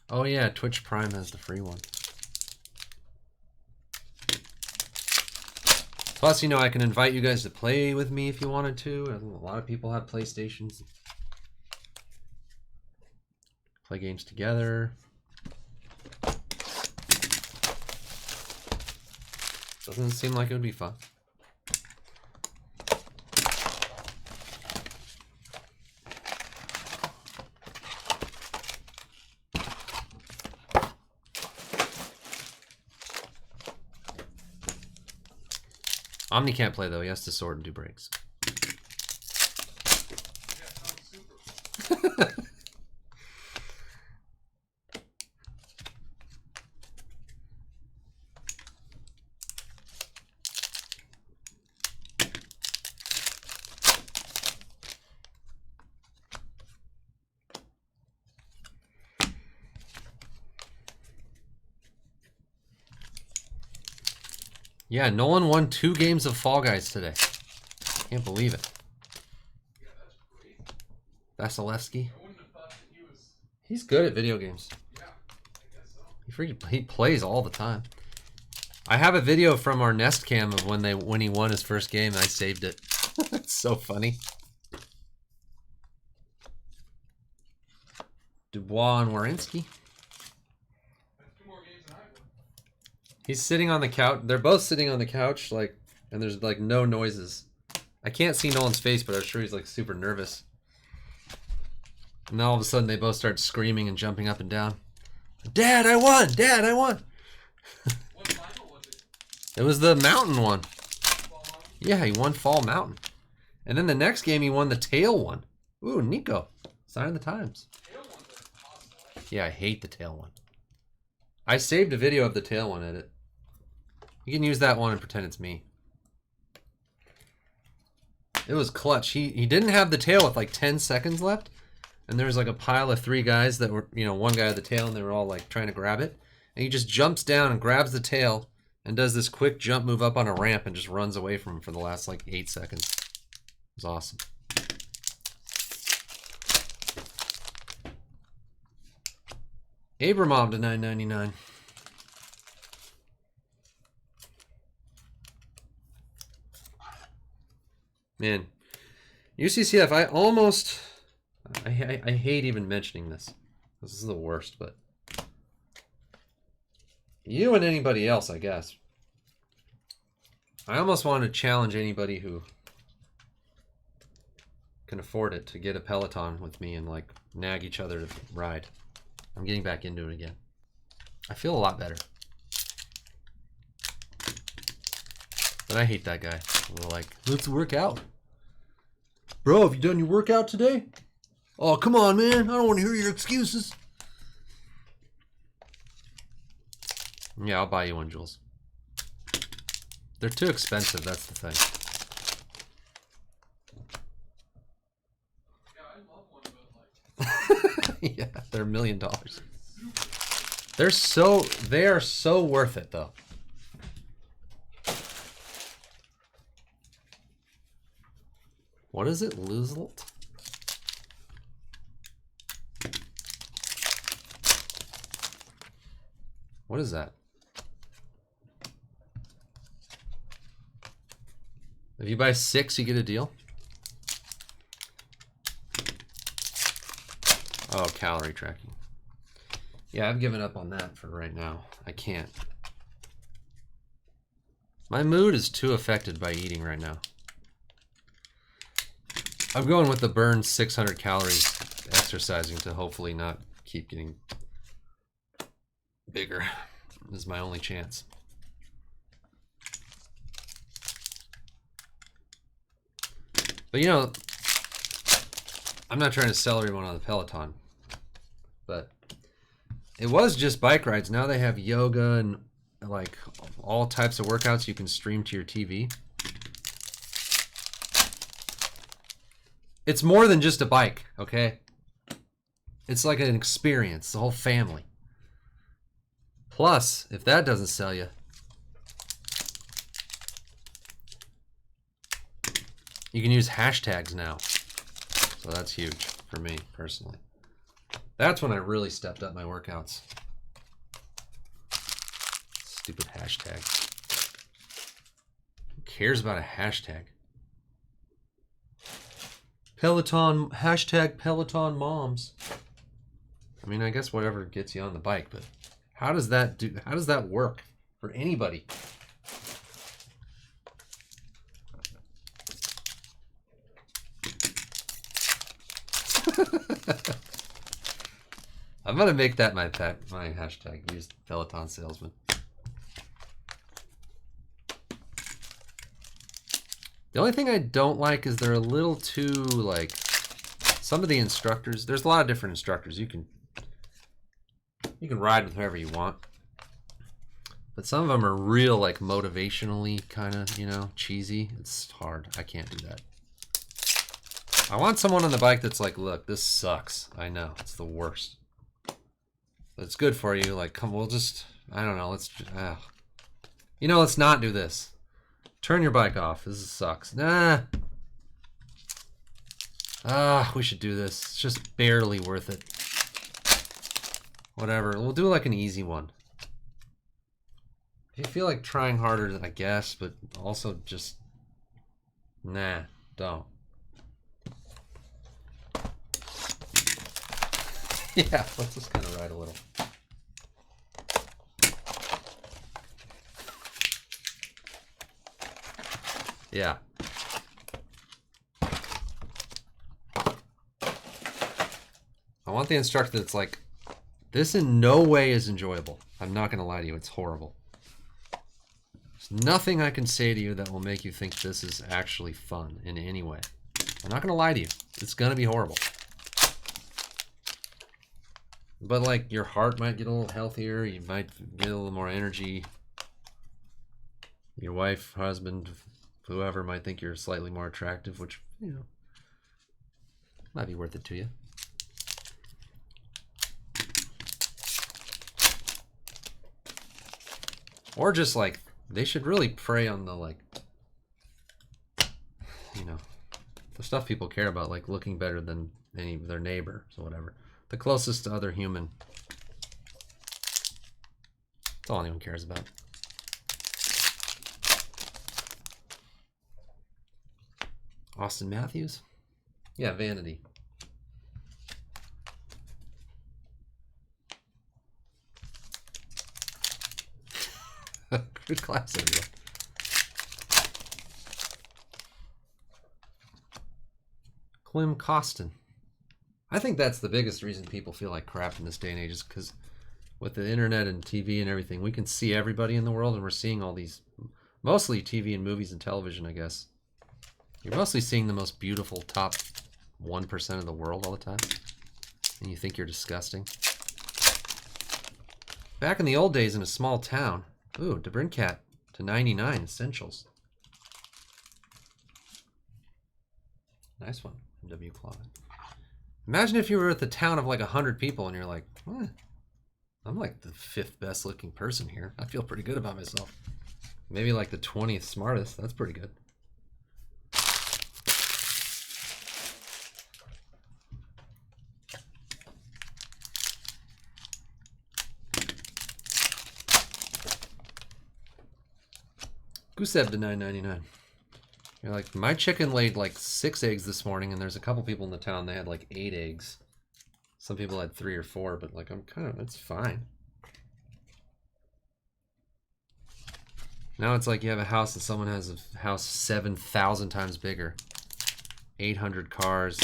Oh yeah, Twitch Prime has the free one. Plus, you know, I can invite you guys to play with me if you wanted to. A lot of people have PlayStations. Play games together. Doesn't seem like it would be fun. Omni can't play though, he has to sword and do breaks. Yeah, Nolan won 2 games of Fall Guys today. Can't believe it. Yeah, that's great. Vasilevsky. I wouldn't have thought that he was. He's good at video games. Yeah, I guess so. He plays all the time. I have a video from our Nest Cam of when he won his first game. And I saved it. It's so funny. Dubois and Werenski. That's 2 more games than I would. He's sitting on the couch. They're both sitting on the couch, like, and there's like no noises. I can't see Nolan's face, but I'm sure he's like super nervous. And then all of a sudden, they both start screaming and jumping up and down. Dad, I won! Dad, I won! What final was it? It was the mountain one. Fall Mountain? Yeah, he won Fall Mountain. And then the next game, he won the tail one. Ooh, Nico. Sign of the times. Tail ones are awesome. Yeah, I hate the tail one. I saved a video of the tail one edit. You can use that one and pretend it's me. It was clutch. He didn't have the tail with like 10 seconds left. And there was like a pile of 3 guys that were, you know, one guy had the tail and they were all like trying to grab it. And he just jumps down and grabs the tail and does this quick jump move up on a ramp and just runs away from him for the last like 8 seconds. It was awesome. Abramov to $9.99. Man, UCCF, I hate even mentioning this. This is the worst, but you and anybody else, I guess. I almost want to challenge anybody who can afford it to get a Peloton with me and like nag each other to ride. I'm getting back into it again. I feel a lot better. But I hate that guy. We're like, let's work out. Bro, have you done your workout today? Oh, come on, man. I don't want to hear your excuses. Yeah, I'll buy you one, Jules. They're too expensive, that's the thing. Yeah, I love one, but like. Yeah, they're $1 million. They are so worth it, though. What is it? Loozelt? What is that? If you buy 6, you get a deal? Oh, calorie tracking. Yeah, I've given up on that for right now. I can't. My mood is too affected by eating right now. I'm going with the burn 600 calories exercising to hopefully not keep getting bigger. This is my only chance. But you know, I'm not trying to sell everyone on the Peloton, but it was just bike rides. Now they have yoga and like all types of workouts you can stream to your TV. It's more than just a bike, okay? It's like an experience, the whole family. Plus, if that doesn't sell you, you can use hashtags now. So that's huge for me personally. That's when I really stepped up my workouts. Stupid hashtag. Who cares about a hashtag? Peloton, hashtag Peloton moms. I mean, I guess whatever gets you on the bike, but how does that work for anybody? I'm gonna make that my hashtag. Use Peloton salesman. The only thing I don't like is they're a little too like some of the instructors. There's a lot of different instructors. You can ride with whoever you want, but some of them are real like motivationally kind of, you know, cheesy. It's hard. I can't do that. I want someone on the bike that's like, look, this sucks. I know it's the worst. It's good for you. Like, come, we'll just, I don't know. Let's, you know, let's not do this. Turn your bike off. This sucks. Nah. We should do this. It's just barely worth it. Whatever. We'll do like an easy one. If you feel like trying harder, I guess, but also just, nah, don't. Yeah, let's just kind of ride a little. Yeah. I want the instructor that's like, this in no way is enjoyable. I'm not going to lie to you. It's horrible. There's nothing I can say to you that will make you think this is actually fun in any way. I'm not going to lie to you. It's going to be horrible. But like your heart might get a little healthier. You might get a little more energy. Your wife, husband, whoever might think you're slightly more attractive, which, you know, might be worth it to you. Or just like, they should really prey on the like, you know, the stuff people care about, like looking better than any of their neighbor, so whatever. The closest to other human. That's all anyone cares about. Austin Matthews? Yeah, vanity. Good class, everyone. Clem Costin. I think that's the biggest reason people feel like crap in this day and age is because with the internet and TV and everything, we can see everybody in the world, and we're seeing all these, mostly TV and movies and television, I guess. You're mostly seeing the most beautiful top 1% of the world all the time, and you think you're disgusting. Back in the old days in a small town, ooh, Debrincat to 99 essentials. Nice one, MW Claude. Imagine if you were at the town of like 100 people and you're like, I'm like the 5th best looking person here. I feel pretty good about myself. Maybe like the 20th smartest. That's pretty good. Gusev to $9.99. You're like, my chicken laid like 6 eggs this morning, and there's a couple people in the town that had like 8 eggs. Some people had 3 or 4, but like it's fine. Now it's like you have a house and someone has a house 7,000 times bigger. 800 cars.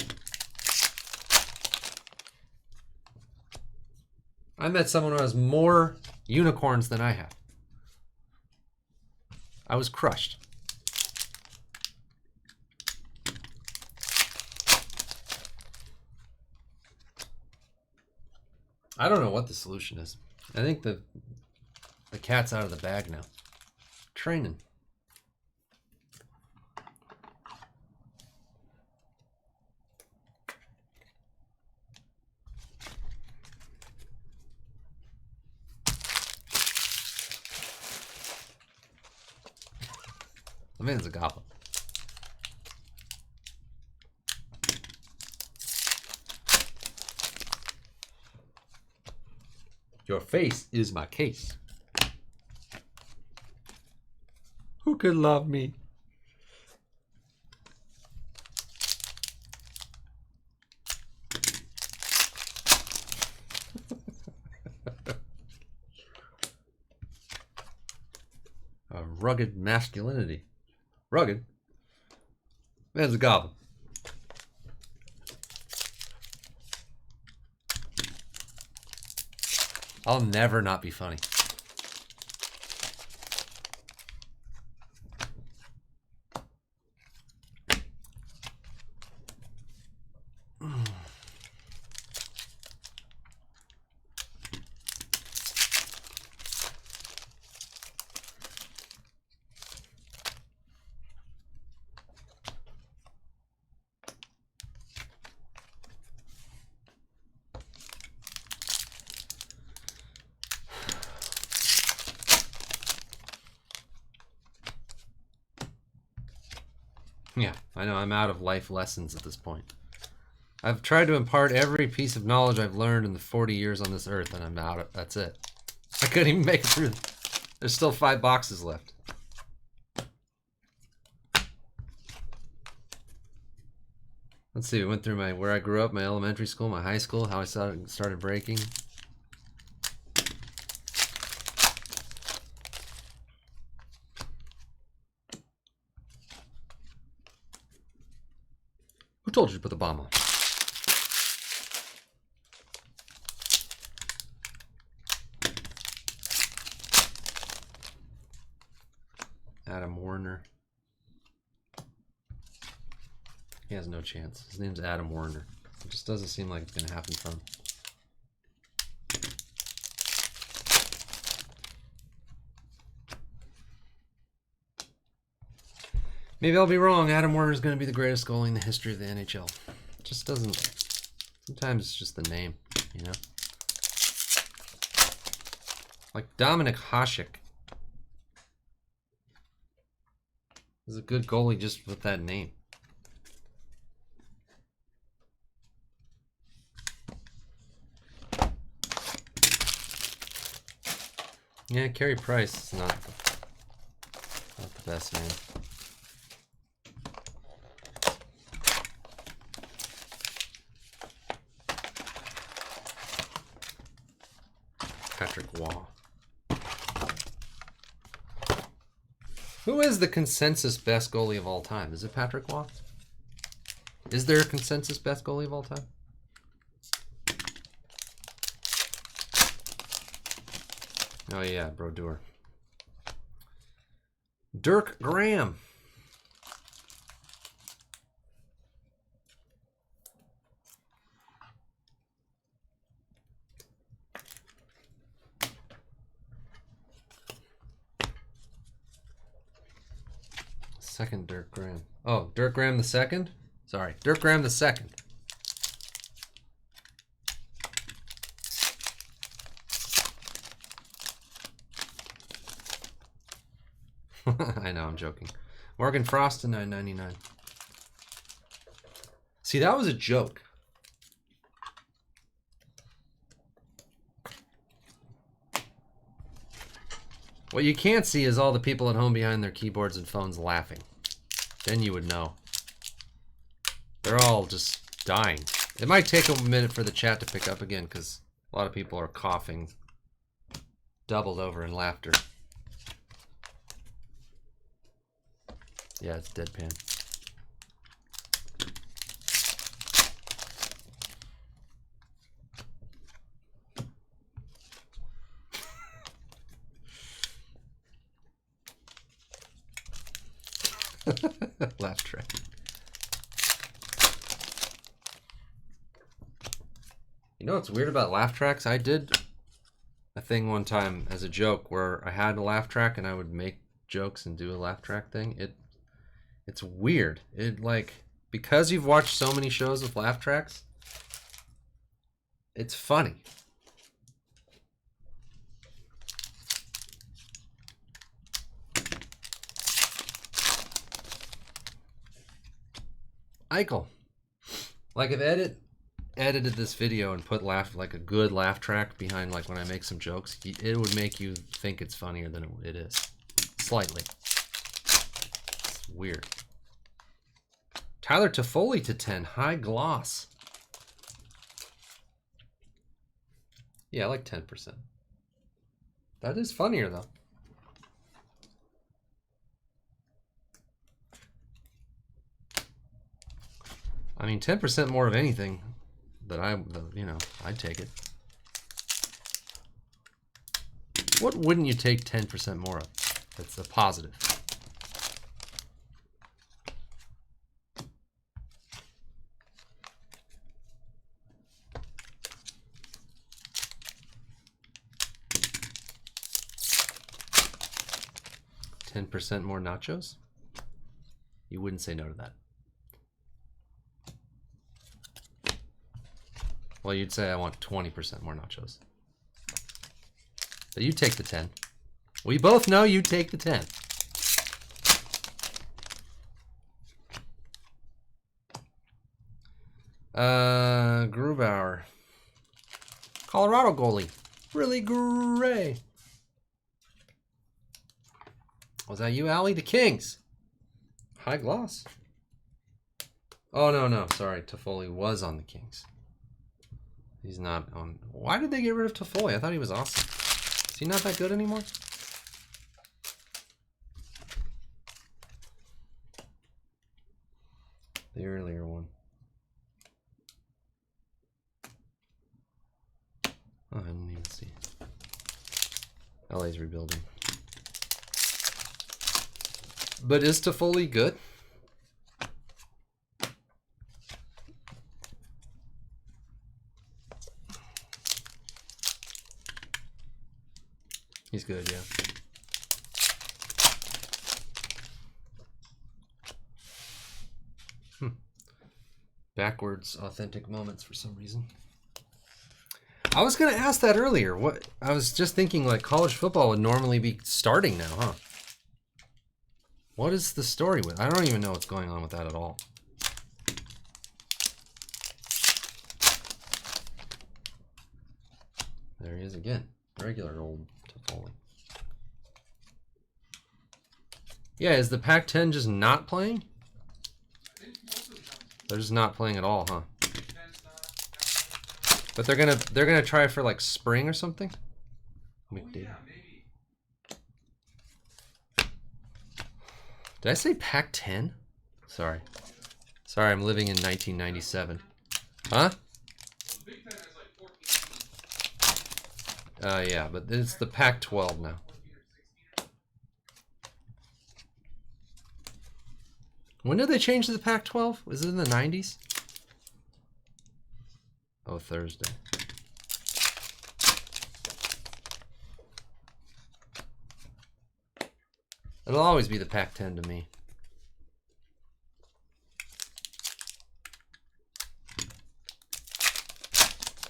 I met someone who has more unicorns than I have. I was crushed. I don't know what the solution is. I think the cat's out of the bag now. Training. The man's a goblin. Your face is my case. Who could love me? A rugged masculinity. Rugged? Man's a goblin. I'll never not be funny. Yeah, I know, I'm out of life lessons at this point. I've tried to impart every piece of knowledge I've learned in the 40 years on this earth, and I'm out of, that's it. I couldn't even make it through. There's still 5 boxes left. Let's see, we went through where I grew up, my elementary school, my high school, how I started breaking. Who told you to put the bomb on? Adam Warner. He has no chance. His name's Adam Warner. It just doesn't seem like it's going to happen for him. Maybe I'll be wrong. Adam Warner is going to be the greatest goalie in the history of the NHL. It just doesn't... Sometimes it's just the name, you know? Like Dominik Hasek is a good goalie just with that name. Yeah, Carey Price is not the best name. Patrick Waugh. Who is the consensus best goalie of all time? Is it Patrick Waugh? Is there a consensus best goalie of all time? Oh yeah, Brodeur. Dirk Graham. Second Dirk Graham. Oh, Dirk Graham the second? Sorry, Dirk Graham the second. I know, I'm joking. Morgan Frost to $9.99. See, that was a joke. What you can't see is all the people at home behind their keyboards and phones laughing. Then you would know. They're all just dying. It might take a minute for the chat to pick up again because a lot of people are coughing, doubled over in laughter. Yeah, it's deadpan. Laugh track. You know what's weird about laugh tracks? I did a thing one time as a joke where I had a laugh track and I would make jokes and do a laugh track thing. It's weird. It like, because you've watched so many shows with laugh tracks, it's funny. Eichel. Like if edited this video and put like a good laugh track behind like when I make some jokes, it would make you think it's funnier than it is. Slightly. It's weird. Tyler Toffoli to 10. High gloss. Yeah, I like 10%. That is funnier though. I mean, 10% more of anything that I'd take it. What wouldn't you take 10% more of? That's a positive. $10% more nachos? You wouldn't say no to that. Well, you'd say I want 20% more nachos. But you take the 10. We both know you take the 10. Grubauer. Colorado goalie. Really gray. Was that you, Allie? The Kings. High gloss. Oh, no. Sorry. Toffoli was on the Kings. He's not on. Why did they get rid of Toffoli? I thought he was awesome. Is he not that good anymore? The earlier one. Oh, I didn't even see. LA's rebuilding. But is Toffoli good? He's good, yeah. Backwards authentic moments for some reason. I was going to ask that earlier. What I was just thinking like college football would normally be starting now, huh? What is the story with? I don't even know what's going on with that at all. There he is again. Regular old Toffoli. Yeah, is the Pac-10 just not playing? They're just not playing at all, huh? But they're gonna try for like spring or something? McDavid. Did I say Pac-10? Sorry, I'm living in 1997. Huh? Yeah, but it's the Pac-12 now. When did they change to the Pac-12? Was it in the 90s? Oh, Thursday. It'll always be the Pac-10 to me.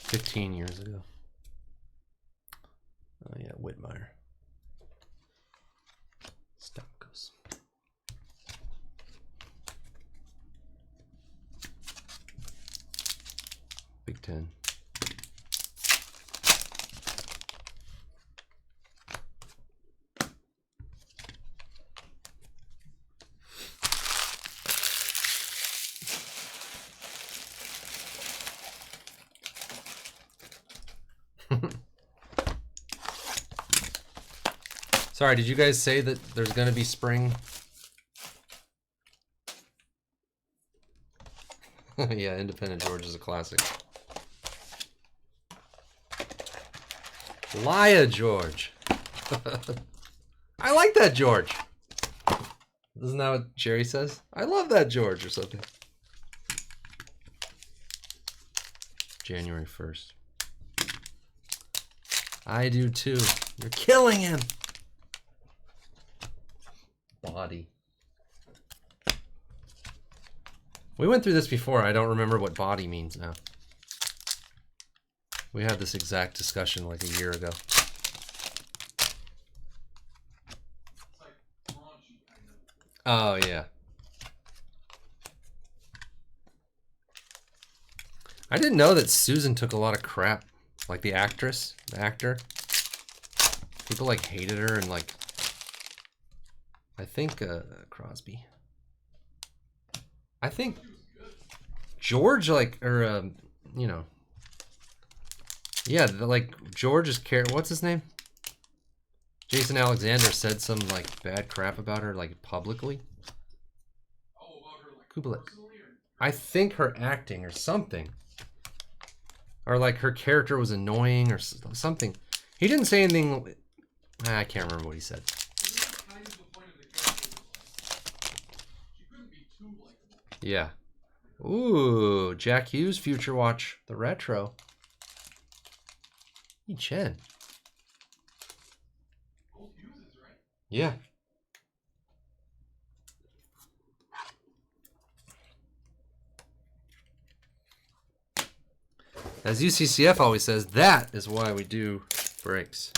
$15 years ago. Oh yeah, Whitmire. Stamkos. Big Ten. Sorry, did you guys say that there's going to be spring? Yeah, Independent George is a classic. Lia George. I like that George. Isn't that what Jerry says? I love that George or something. January 1st. I do too. You're killing him. Body. We went through this before. I don't remember what body means now. We had this exact discussion like a year ago. Oh, yeah. I didn't know that Susan took a lot of crap. Like the actress, the actor. People like hated her and like, I think Crosby. I think George like, or you know, yeah, like George's character. What's his name? Jason Alexander said some like bad crap about her like publicly. Oh, about her like Kubla. personally, or I think her acting or something, or like her character was annoying or something. He didn't say anything. I can't remember what he said. isn't that kind of the point of the character? Like, she couldn't be too likable. Yeah. Ooh, Jack Hughes, Future Watch, the retro. Yi Chen. Both uses, right? Yeah. As UCCF always says, that is why we do breaks.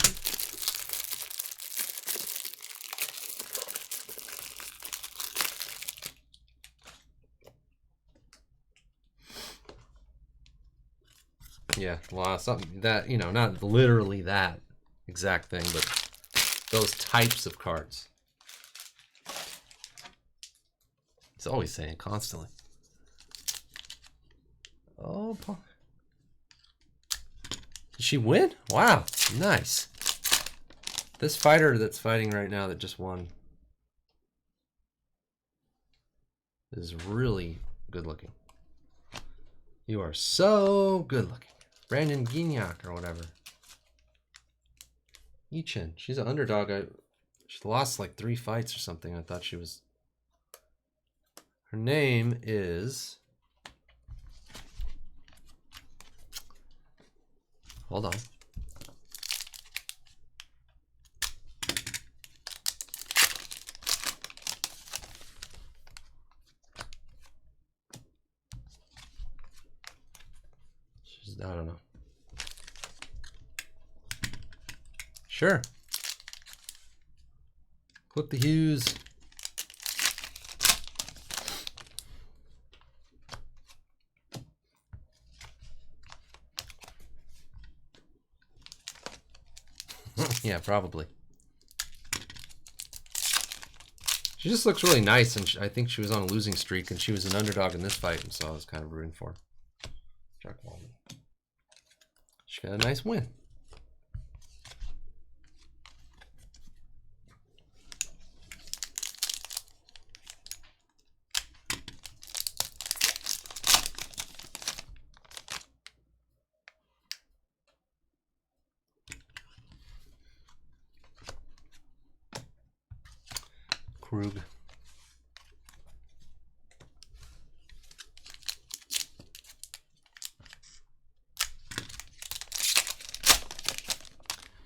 Yeah, well, something that, you know, not literally that exact thing, but those types of cards. He's always saying constantly. Oh, did she win? Wow, nice. This fighter that's fighting right now that just won is really good looking. You are so good looking. Brandon Guignac or whatever. Yi Chen, she's an underdog. She lost like 3 fights or something. I thought she was. Her name is. Hold on. I don't know. Sure. Clip the Hughes. Yeah, probably. She just looks really nice, and I think she was on a losing streak, and she was an underdog in this fight, and so I was kind of rooting for her. Jack Wallman. She got a nice win. Krug.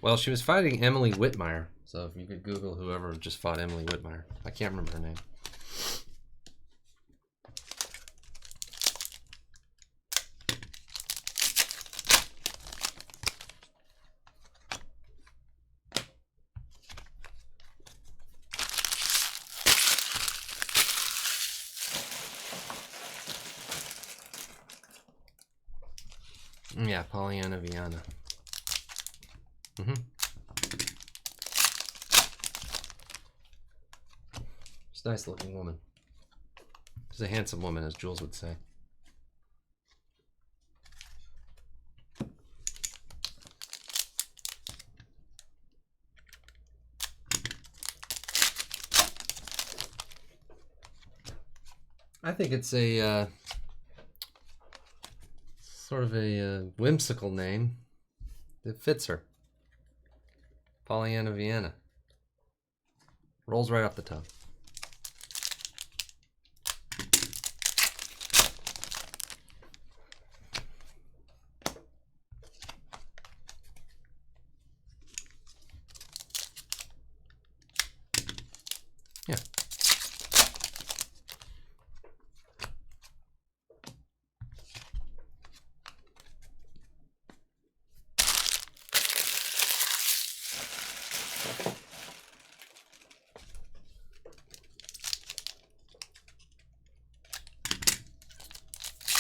Well, she was fighting Emily Whitmire, so if you could Google whoever just fought Emily Whitmire. I can't remember her name. Yeah, Pollyanna Viana. She's a nice looking woman. She's a handsome woman, as Jules would say. I think it's a sort of a whimsical name that fits her. Pollyanna Viana. Rolls right off the tongue. Yeah.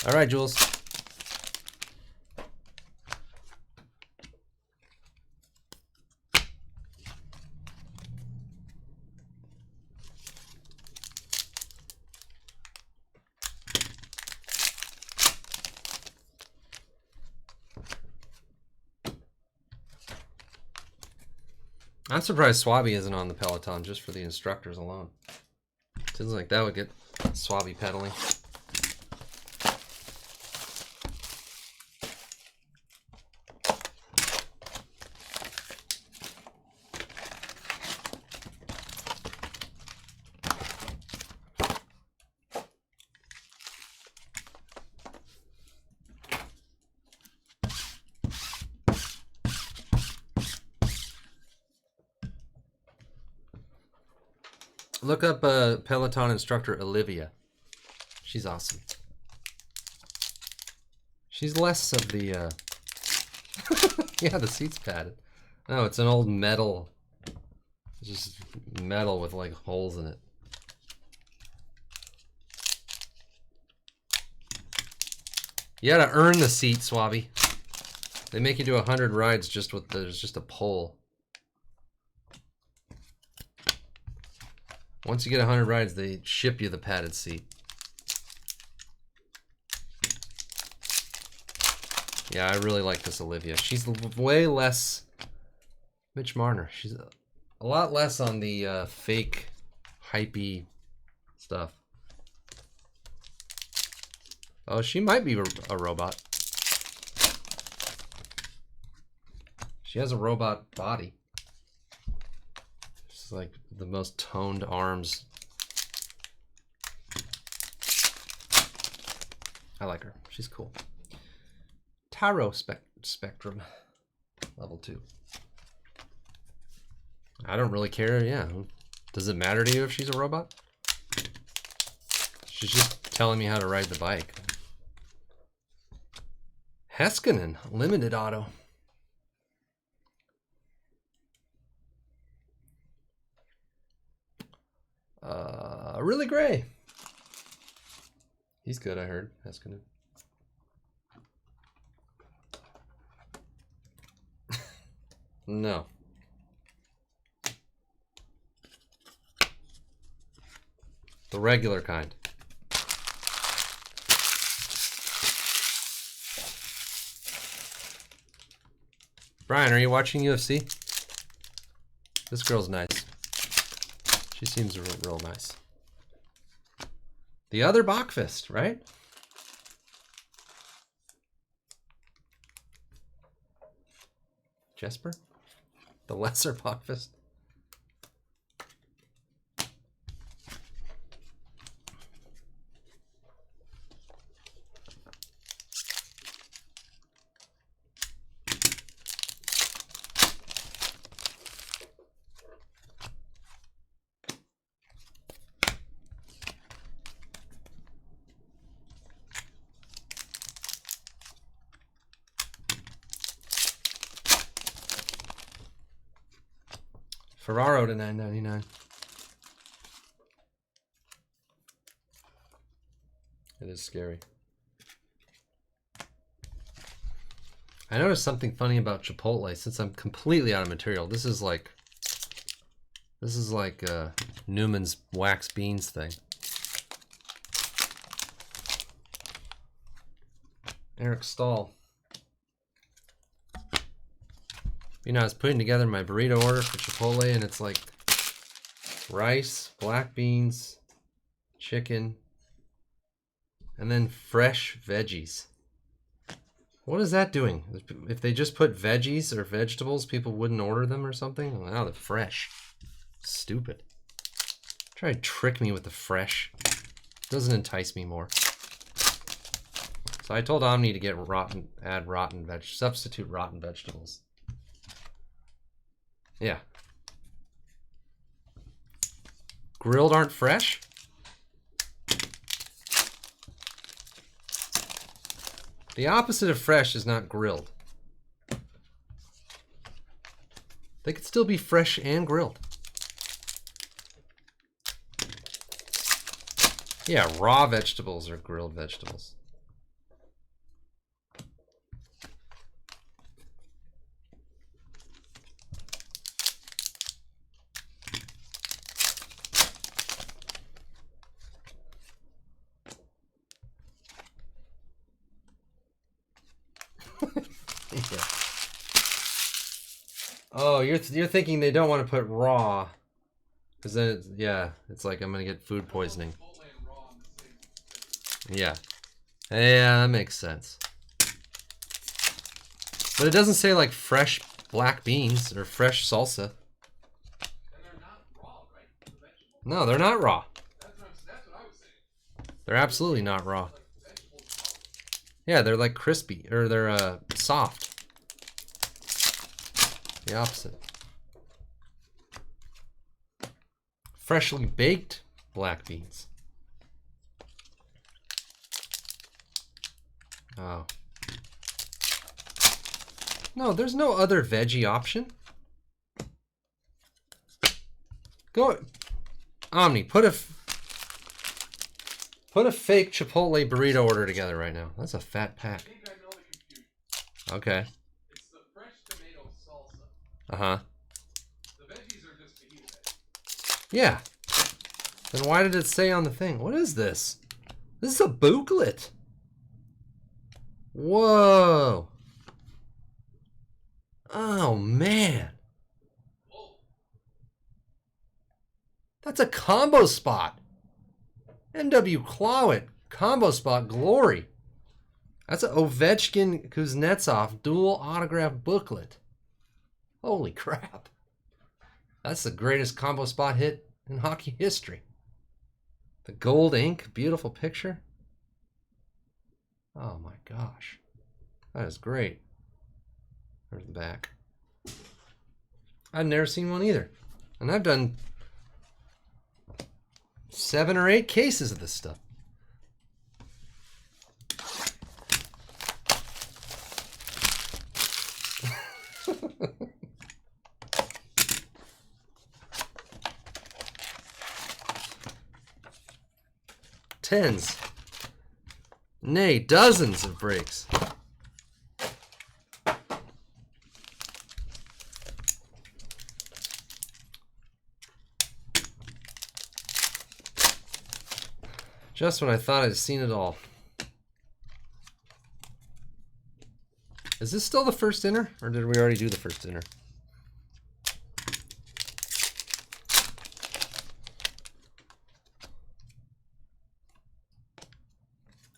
All right, Jules. I'm surprised Swabby isn't on the Peloton just for the instructors alone. Seems like that would get Swabby pedaling. Look up Peloton instructor Olivia. She's awesome. She's less of the yeah, the seat's padded. No, it's an old metal. It's just metal with like holes in it. You gotta earn the seat, Swabby. They make you do 100 rides just with there's just a pole. Once you get 100 rides, they ship you the padded seat. Yeah, I really like this Olivia. She's way less Mitch Marner. She's a lot less on the fake, hypey stuff. Oh, she might be a robot. She has a robot body. She's like the most toned arms. I like her. She's cool. Tarot Spectrum. Level 2. I don't really care, yeah. Does it matter to you if she's a robot? She's just telling me how to ride the bike. Heskinen, limited auto. Really gray. He's good, I heard. Heskinen. No. The regular kind. Brian, are you watching UFC? This girl's nice. She seems real nice. The other Bachfist, right? Jesper? The lesser Bachfist? Ferraro to $9.99. It is scary. I noticed something funny about Chipotle since I'm completely out of material. This is like Newman's wax beans thing. Eric Stahl. You know, I was putting together my burrito order for Chipotle, and it's like rice, black beans, chicken, and then fresh veggies. What is that doing? If they just put veggies or vegetables, people wouldn't order them or something? Wow, they're fresh. Stupid. Try to trick me with the fresh. Doesn't entice me more. So I told Omni to get substitute rotten vegetables. Yeah. Grilled aren't fresh? The opposite of fresh is not grilled. They could still be fresh and grilled. Yeah, raw vegetables are grilled vegetables. Yeah. Oh, you're thinking they don't want to put raw, because then it's, yeah, it's like I'm gonna get food poisoning. Yeah, yeah, that makes sense. But it doesn't say like fresh black beans or fresh salsa. And they're not raw, right? The vegetables? No, they're not raw. That's what I was saying. They're absolutely not raw. Like vegetables. Yeah, they're like crispy, or they're soft. The opposite. Freshly baked black beans. Oh. No, there's no other veggie option. Go, Omni, put a fake Chipotle burrito order together right now. That's a fat pack. I think I know the confusion. Okay. It's the fresh tomato salsa. Uh-huh. The veggies are just fajita veggies. Yeah. Then why did it say on the thing? What is this? This is a booklet. Whoa. Oh, man. Whoa. That's a combo spot. NW Clowet. Combo spot glory. That's an Ovechkin Kuznetsov dual autograph booklet. Holy crap. That's the greatest combo spot hit in hockey history. The gold ink, beautiful picture. Oh my gosh. That is great. There's the back. I've never seen one either. And I've done 7 or 8 cases of this stuff. Tens, nay, dozens of breaks. Just when I thought I'd seen it all. Is this still the first inner, or did we already do the first inner?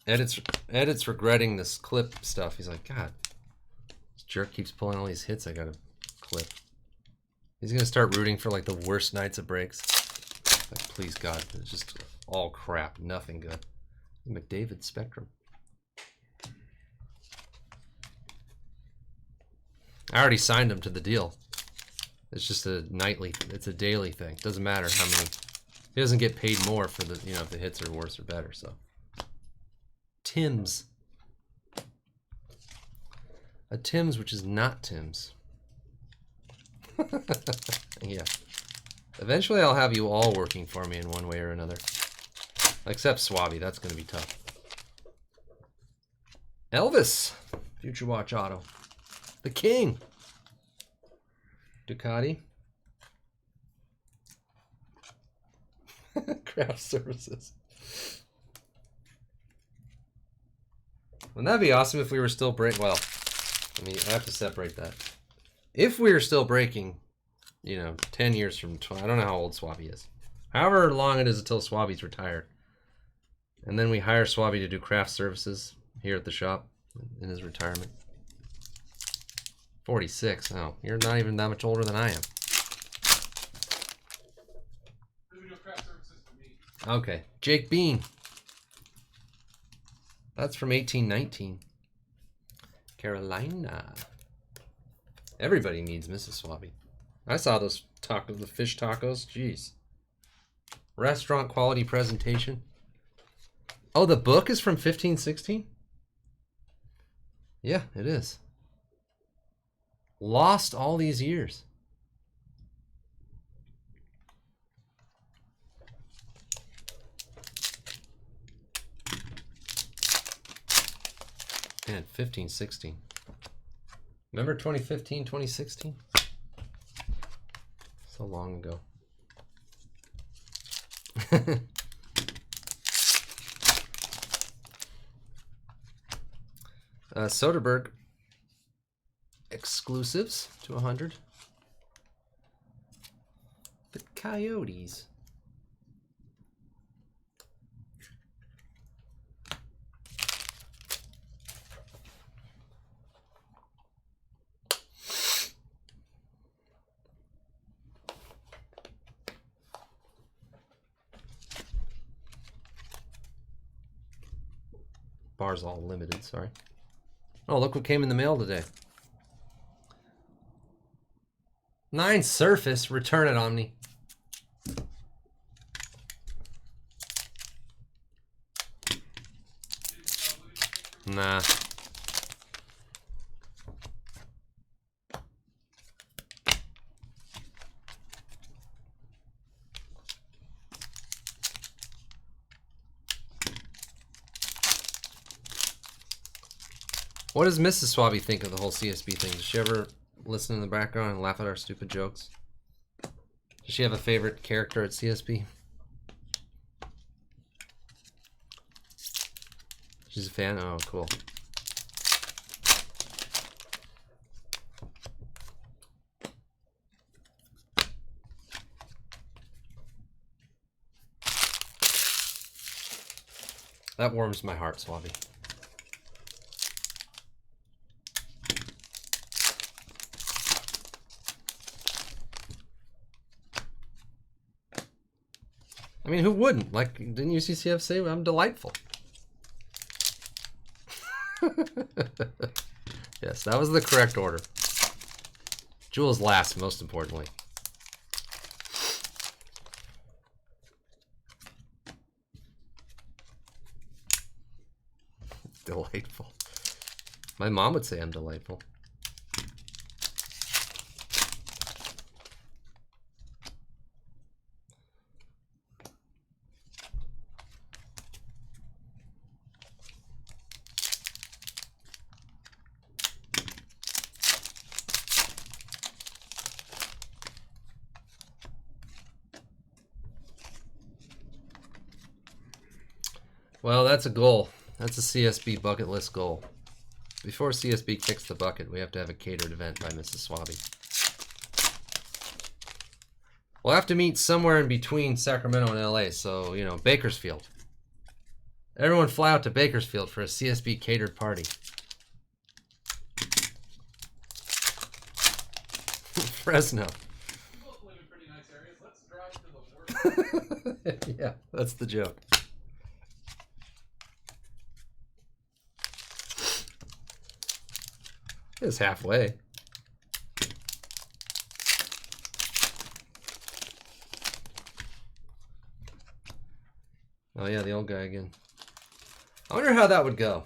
Edit's regretting this clip stuff. He's like, God, this jerk keeps pulling all these hits I gotta clip. He's gonna start rooting for like the worst nights of breaks. Like, please God, it's just all crap, nothing good. McDavid Spectrum. I already signed him to the deal. It's just a nightly, it's a daily thing. Doesn't matter how many. He doesn't get paid more for the, you know, if the hits are worse or better, so. Tim's. A Tim's which is not Tim's. Yeah. Eventually I'll have you all working for me in one way or another. Except Swabby, that's going to be tough. Elvis. Future Watch Auto. The King. Ducati. Craft Services. Wouldn't that be awesome if we were still breaking? Well, I mean, I have to separate that. If we were still breaking, you know, 10 years from 12, I don't know how old Swabby is. However long it is until Swabby's retired. And then we hire Swabby to do craft services here at the shop in his retirement. 46. Oh, you're not even that much older than I am. Okay. Jake Bean. That's from 1819. Carolina. Everybody needs Mrs. Swabby. I saw those tacos, the fish tacos. Jeez. Restaurant quality presentation. Oh, the book is from 1516? Yeah, it is. Lost all these years. Man, 1516. Remember 2015, 2016? So long ago. Soderbergh exclusives to 100. coyotes. Bar's all limited, sorry. Oh, look what came in the mail today. 9 Surface, return it, Omni. Nah. What does Mrs. Swabby think of the whole CSB thing? Does she ever listen in the background and laugh at our stupid jokes? Does she have a favorite character at CSB? She's a fan? Oh, cool. That warms my heart, Swabby. I mean, who wouldn't? Like, didn't UCCF say I'm delightful? Yes, that was the correct order. Jules last, most importantly. Delightful. My mom would say I'm delightful. Well, that's a goal. That's a CSB bucket list goal. Before CSB kicks the bucket, we have to have a catered event by Mrs. Swabby. We'll have to meet somewhere in between Sacramento and LA, so, you know, Bakersfield. Everyone fly out to Bakersfield for a CSB catered party. Fresno. You both live in pretty nice areas. Let's drive to the worst. Yeah, that's the joke. It's halfway. Oh yeah, the old guy again. I wonder how that would go.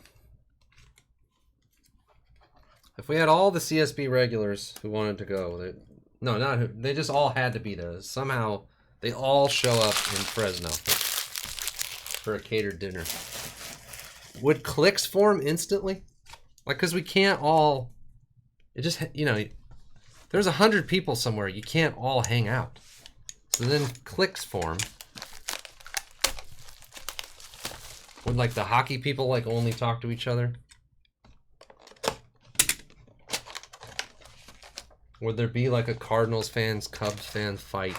If we had all the CSB regulars who wanted to go, no, not who, they just all had to be there. Somehow they all show up in Fresno for a catered dinner. Would cliques form instantly? Like, because we can't all... It just, you know, there's 100 people somewhere. You can't all hang out. So then cliques form. Would, like, the hockey people, like, only talk to each other? Would there be, like, a Cardinals fans, Cubs fan fight?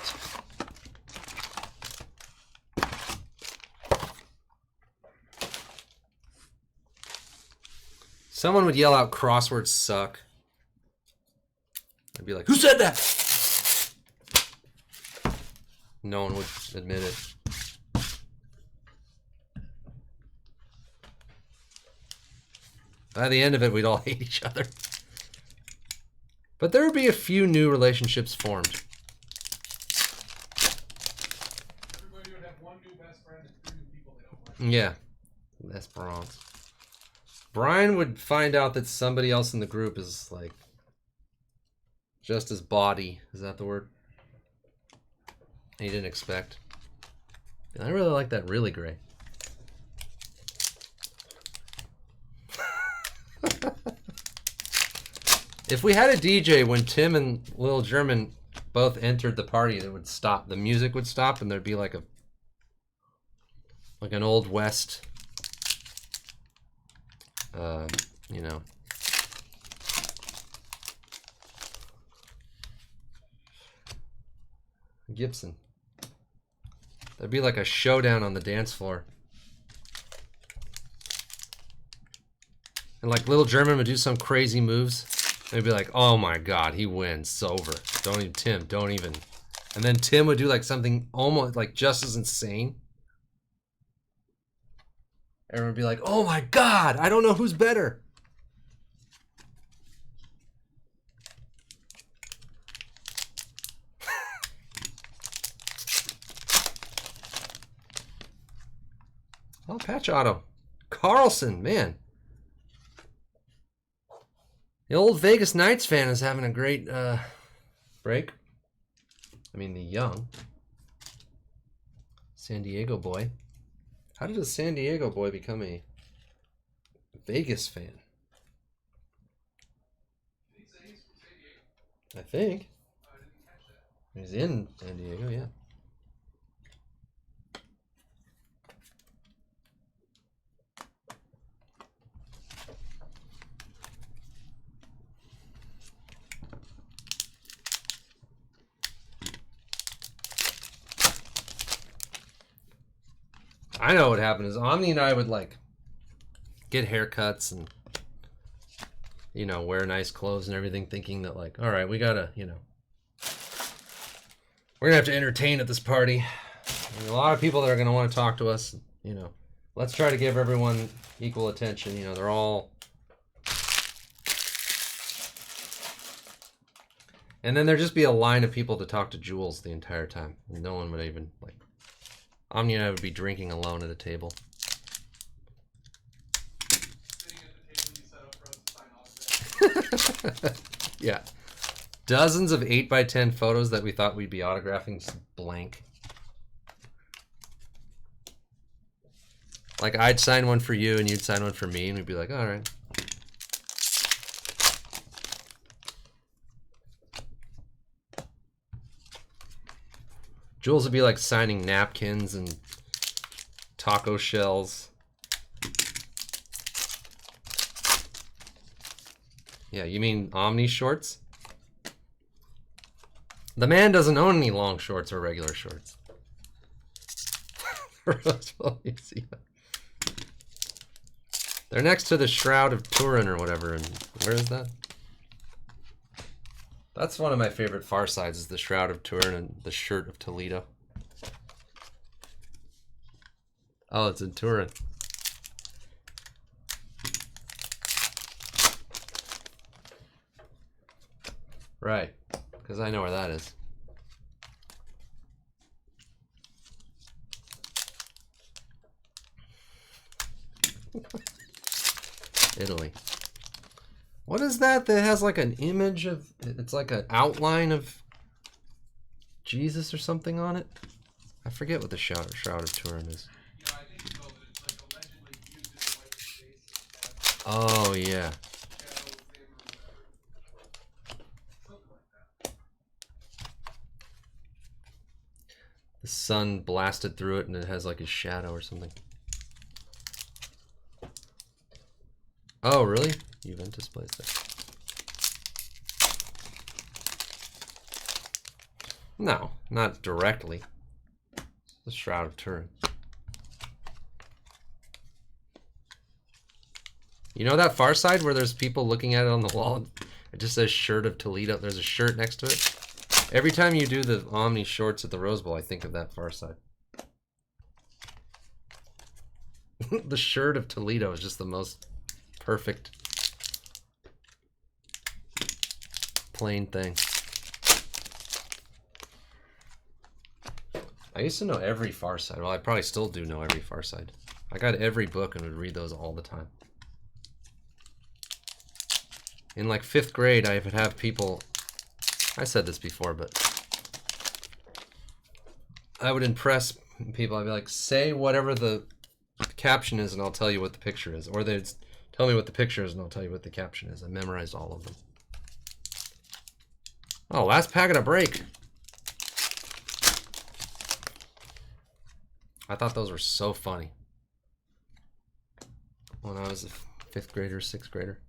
Someone would yell out, crosswords suck. I'd be like, who said that? No one would admit it. By the end of it, we'd all hate each other. But there would be a few new relationships formed. Everybody would have one new best friend and 3 new people they don't like. Yeah. Esperance. Brian would find out that somebody else in the group is, like, just as bawdy. Is that the word? He didn't expect. I really like that really gray. If we had a DJ when Tim and Lil German both entered the party, it would stop. The music would stop, and there'd be like an old West, you know. Gibson. There'd be like a showdown on the dance floor. And like little German would do some crazy moves. They'd be like, oh my god, he wins. It's over. Don't even, Tim, don't even. And then Tim would do like something almost like just as insane. Everyone would be like, oh my god, I don't know who's better. Oh, patch auto. Carlson, man. The old Vegas Knights fan is having a great break. I mean, the young San Diego boy. How did a San Diego boy become a Vegas fan? I think. He's in San Diego, yeah. I know what happened is Omni and I would like get haircuts and, you know, wear nice clothes and everything, thinking that like, all right, we gotta, you know, we're gonna have to entertain at this party. There's a lot of people that are gonna want to talk to us. You know, let's try to give everyone equal attention. You know, they're all. And then there'd just be a line of people to talk to Jules the entire time. And no one would even like. Omni and I would be drinking alone at a table. Sitting at the table you set up for us to sign autographs. Yeah. Dozens of 8x10 photos that we thought we'd be autographing, just blank. Like I'd sign one for you and you'd sign one for me and we'd be like, all right. Jules would be like signing napkins and taco shells. Yeah, you mean Omni shorts? The man doesn't own any long shorts or regular shorts. They're next to the Shroud of Turin or whatever. And where is that? That's one of my favorite Far Sides is the Shroud of Turin and the Shirt of Toledo. Oh, it's in Turin. Right, because I know where that is. Italy. What is that has like an image of, it's like an outline of Jesus or something on it? I forget what the Shroud of Turin is. Yeah, I think so, but it's like allegedly used as a white space. Oh, yeah. The sun blasted through it and it has like a shadow or something. Oh, really? Juventus plays there. No, not directly. The Shroud of Turin. You know that Far Side where there's people looking at it on the wall? It just says Shirt of Toledo. There's a shirt next to it. Every time you do the Omni shorts at the Rose Bowl, I think of that Far Side. The Shirt of Toledo is just the most perfect plain thing. I used to know every Far Side. Well, I probably still do know every Far Side. I got every book and would read those all the time. In like 5th grade, I would have people, I said this before, but I would impress people. I'd be like, say whatever the caption is and I'll tell you what the picture is. Or they'd tell me what the picture is and I'll tell you what the caption is. I memorized all of them. Oh, last packet of break. I thought those were so funny when I was a 5th grader, 6th grader.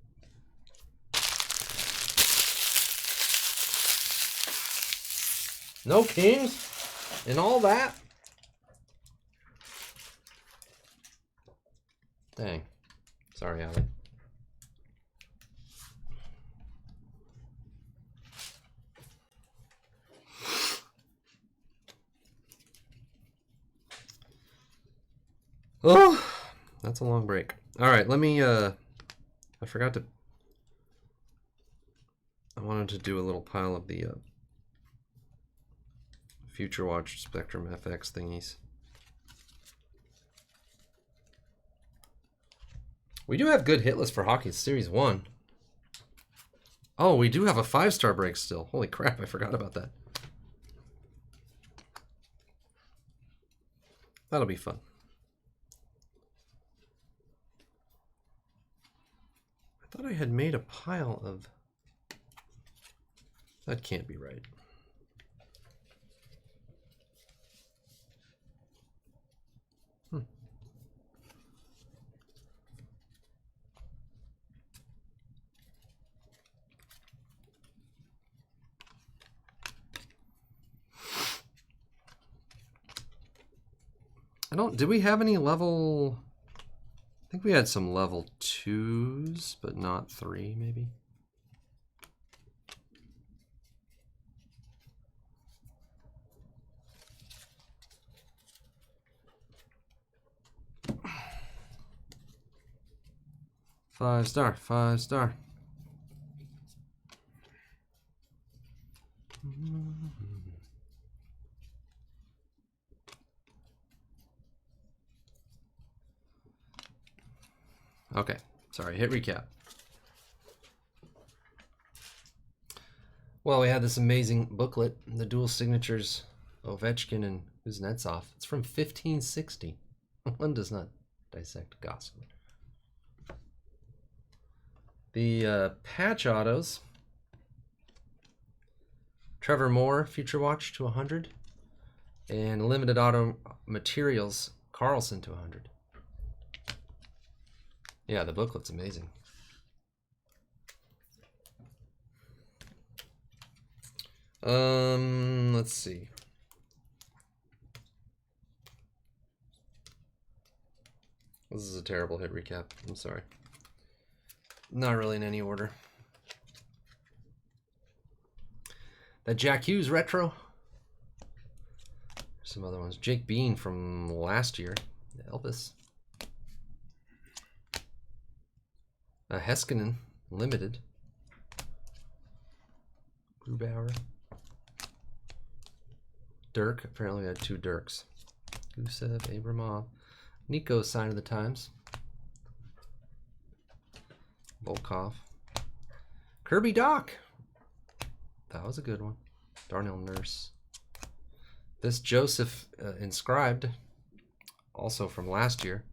No kings and all that. Dang. Sorry, Allie. Oh, that's a long break. All right, let me, I forgot to, I wanted to do a little pile of the Future Watch Spectrum FX thingies. We do have good hit lists for hockey. It's Series 1. Oh, we do have a 5-star break still. Holy crap, I forgot about that. That'll be fun. I thought I had made a pile of... That can't be right. Did we have any level... I think we had some level 2s, but not 3, maybe. Five star. Okay, sorry, hit recap. Well, we had this amazing booklet, the dual signatures, Ovechkin and Kuznetsov. It's from 1560. One does not dissect gossip. The patch autos. Trevor Moore, Future Watch to 100. And limited auto materials, Carlson to 100. Yeah, the booklet's amazing. Let's see. This is a terrible hit recap. I'm sorry. Not really in any order. That Jack Hughes retro. Some other ones. Jake Bean from last year. Elvis. Heiskanen, limited. Grubauer. Dirk, apparently we had 2 Dirks. Gusev, Abramov. Nico, sign of the times. Volkov. Kirby Doc. That was a good one. Darnell Nurse. This Joseph inscribed, also from last year.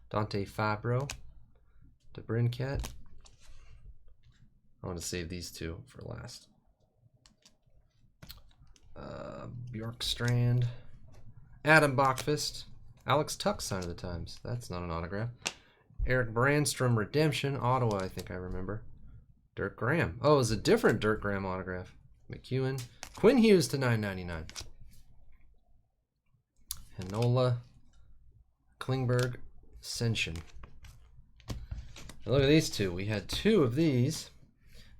Dante Fabro. DeBrincat. I want to save these 2 for last. Bjorkstrand. Adam Bachfist. Alex Tuck, sign of the times. That's not an autograph. Eric Brandstrom, Redemption. Ottawa, I think I remember. Dirk Graham. Oh, it was a different Dirk Graham autograph. McEwen. Quinn Hughes to $9.99. Hanola. Klingberg. Senshin. Now look at these 2. We had 2 of these.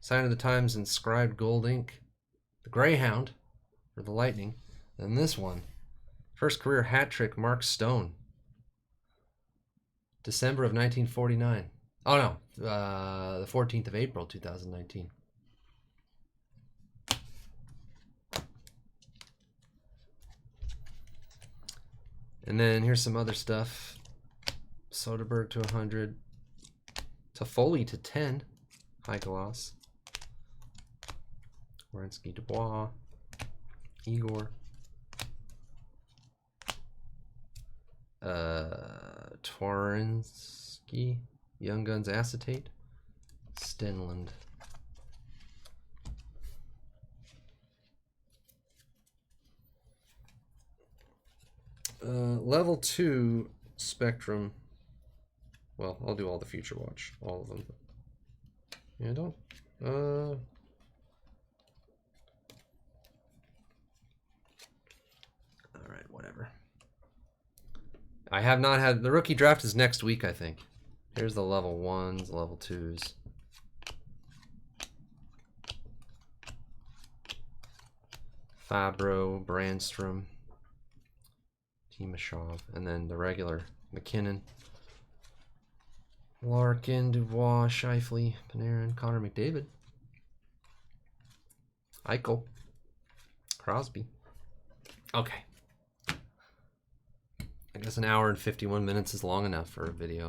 Sign of the Times inscribed gold ink. The Greyhound for the Lightning. And this one. First career hat trick, Mark Stone. December of 1949. Oh no, the 14th of April, 2019. And then here's some other stuff. Soderbergh to 100. Toffoli to 10. High gloss. Wierenski, Dubois. Igor. Twarynski. Young Guns Acetate. Stenland. Level 2 Spectrum. Well, I'll do all the Future Watch. All of them. Yeah, don't. Alright, whatever. I have not had... The rookie draft is next week, I think. Here's the level 1s, level 2s. Fabro, Brandstrom, Timashov, and then the regular McKinnon, Larkin, Dubois, Scheifele, Panarin, Connor McDavid, Eichel, Crosby. Okay. I guess an hour and 51 minutes is long enough for a video.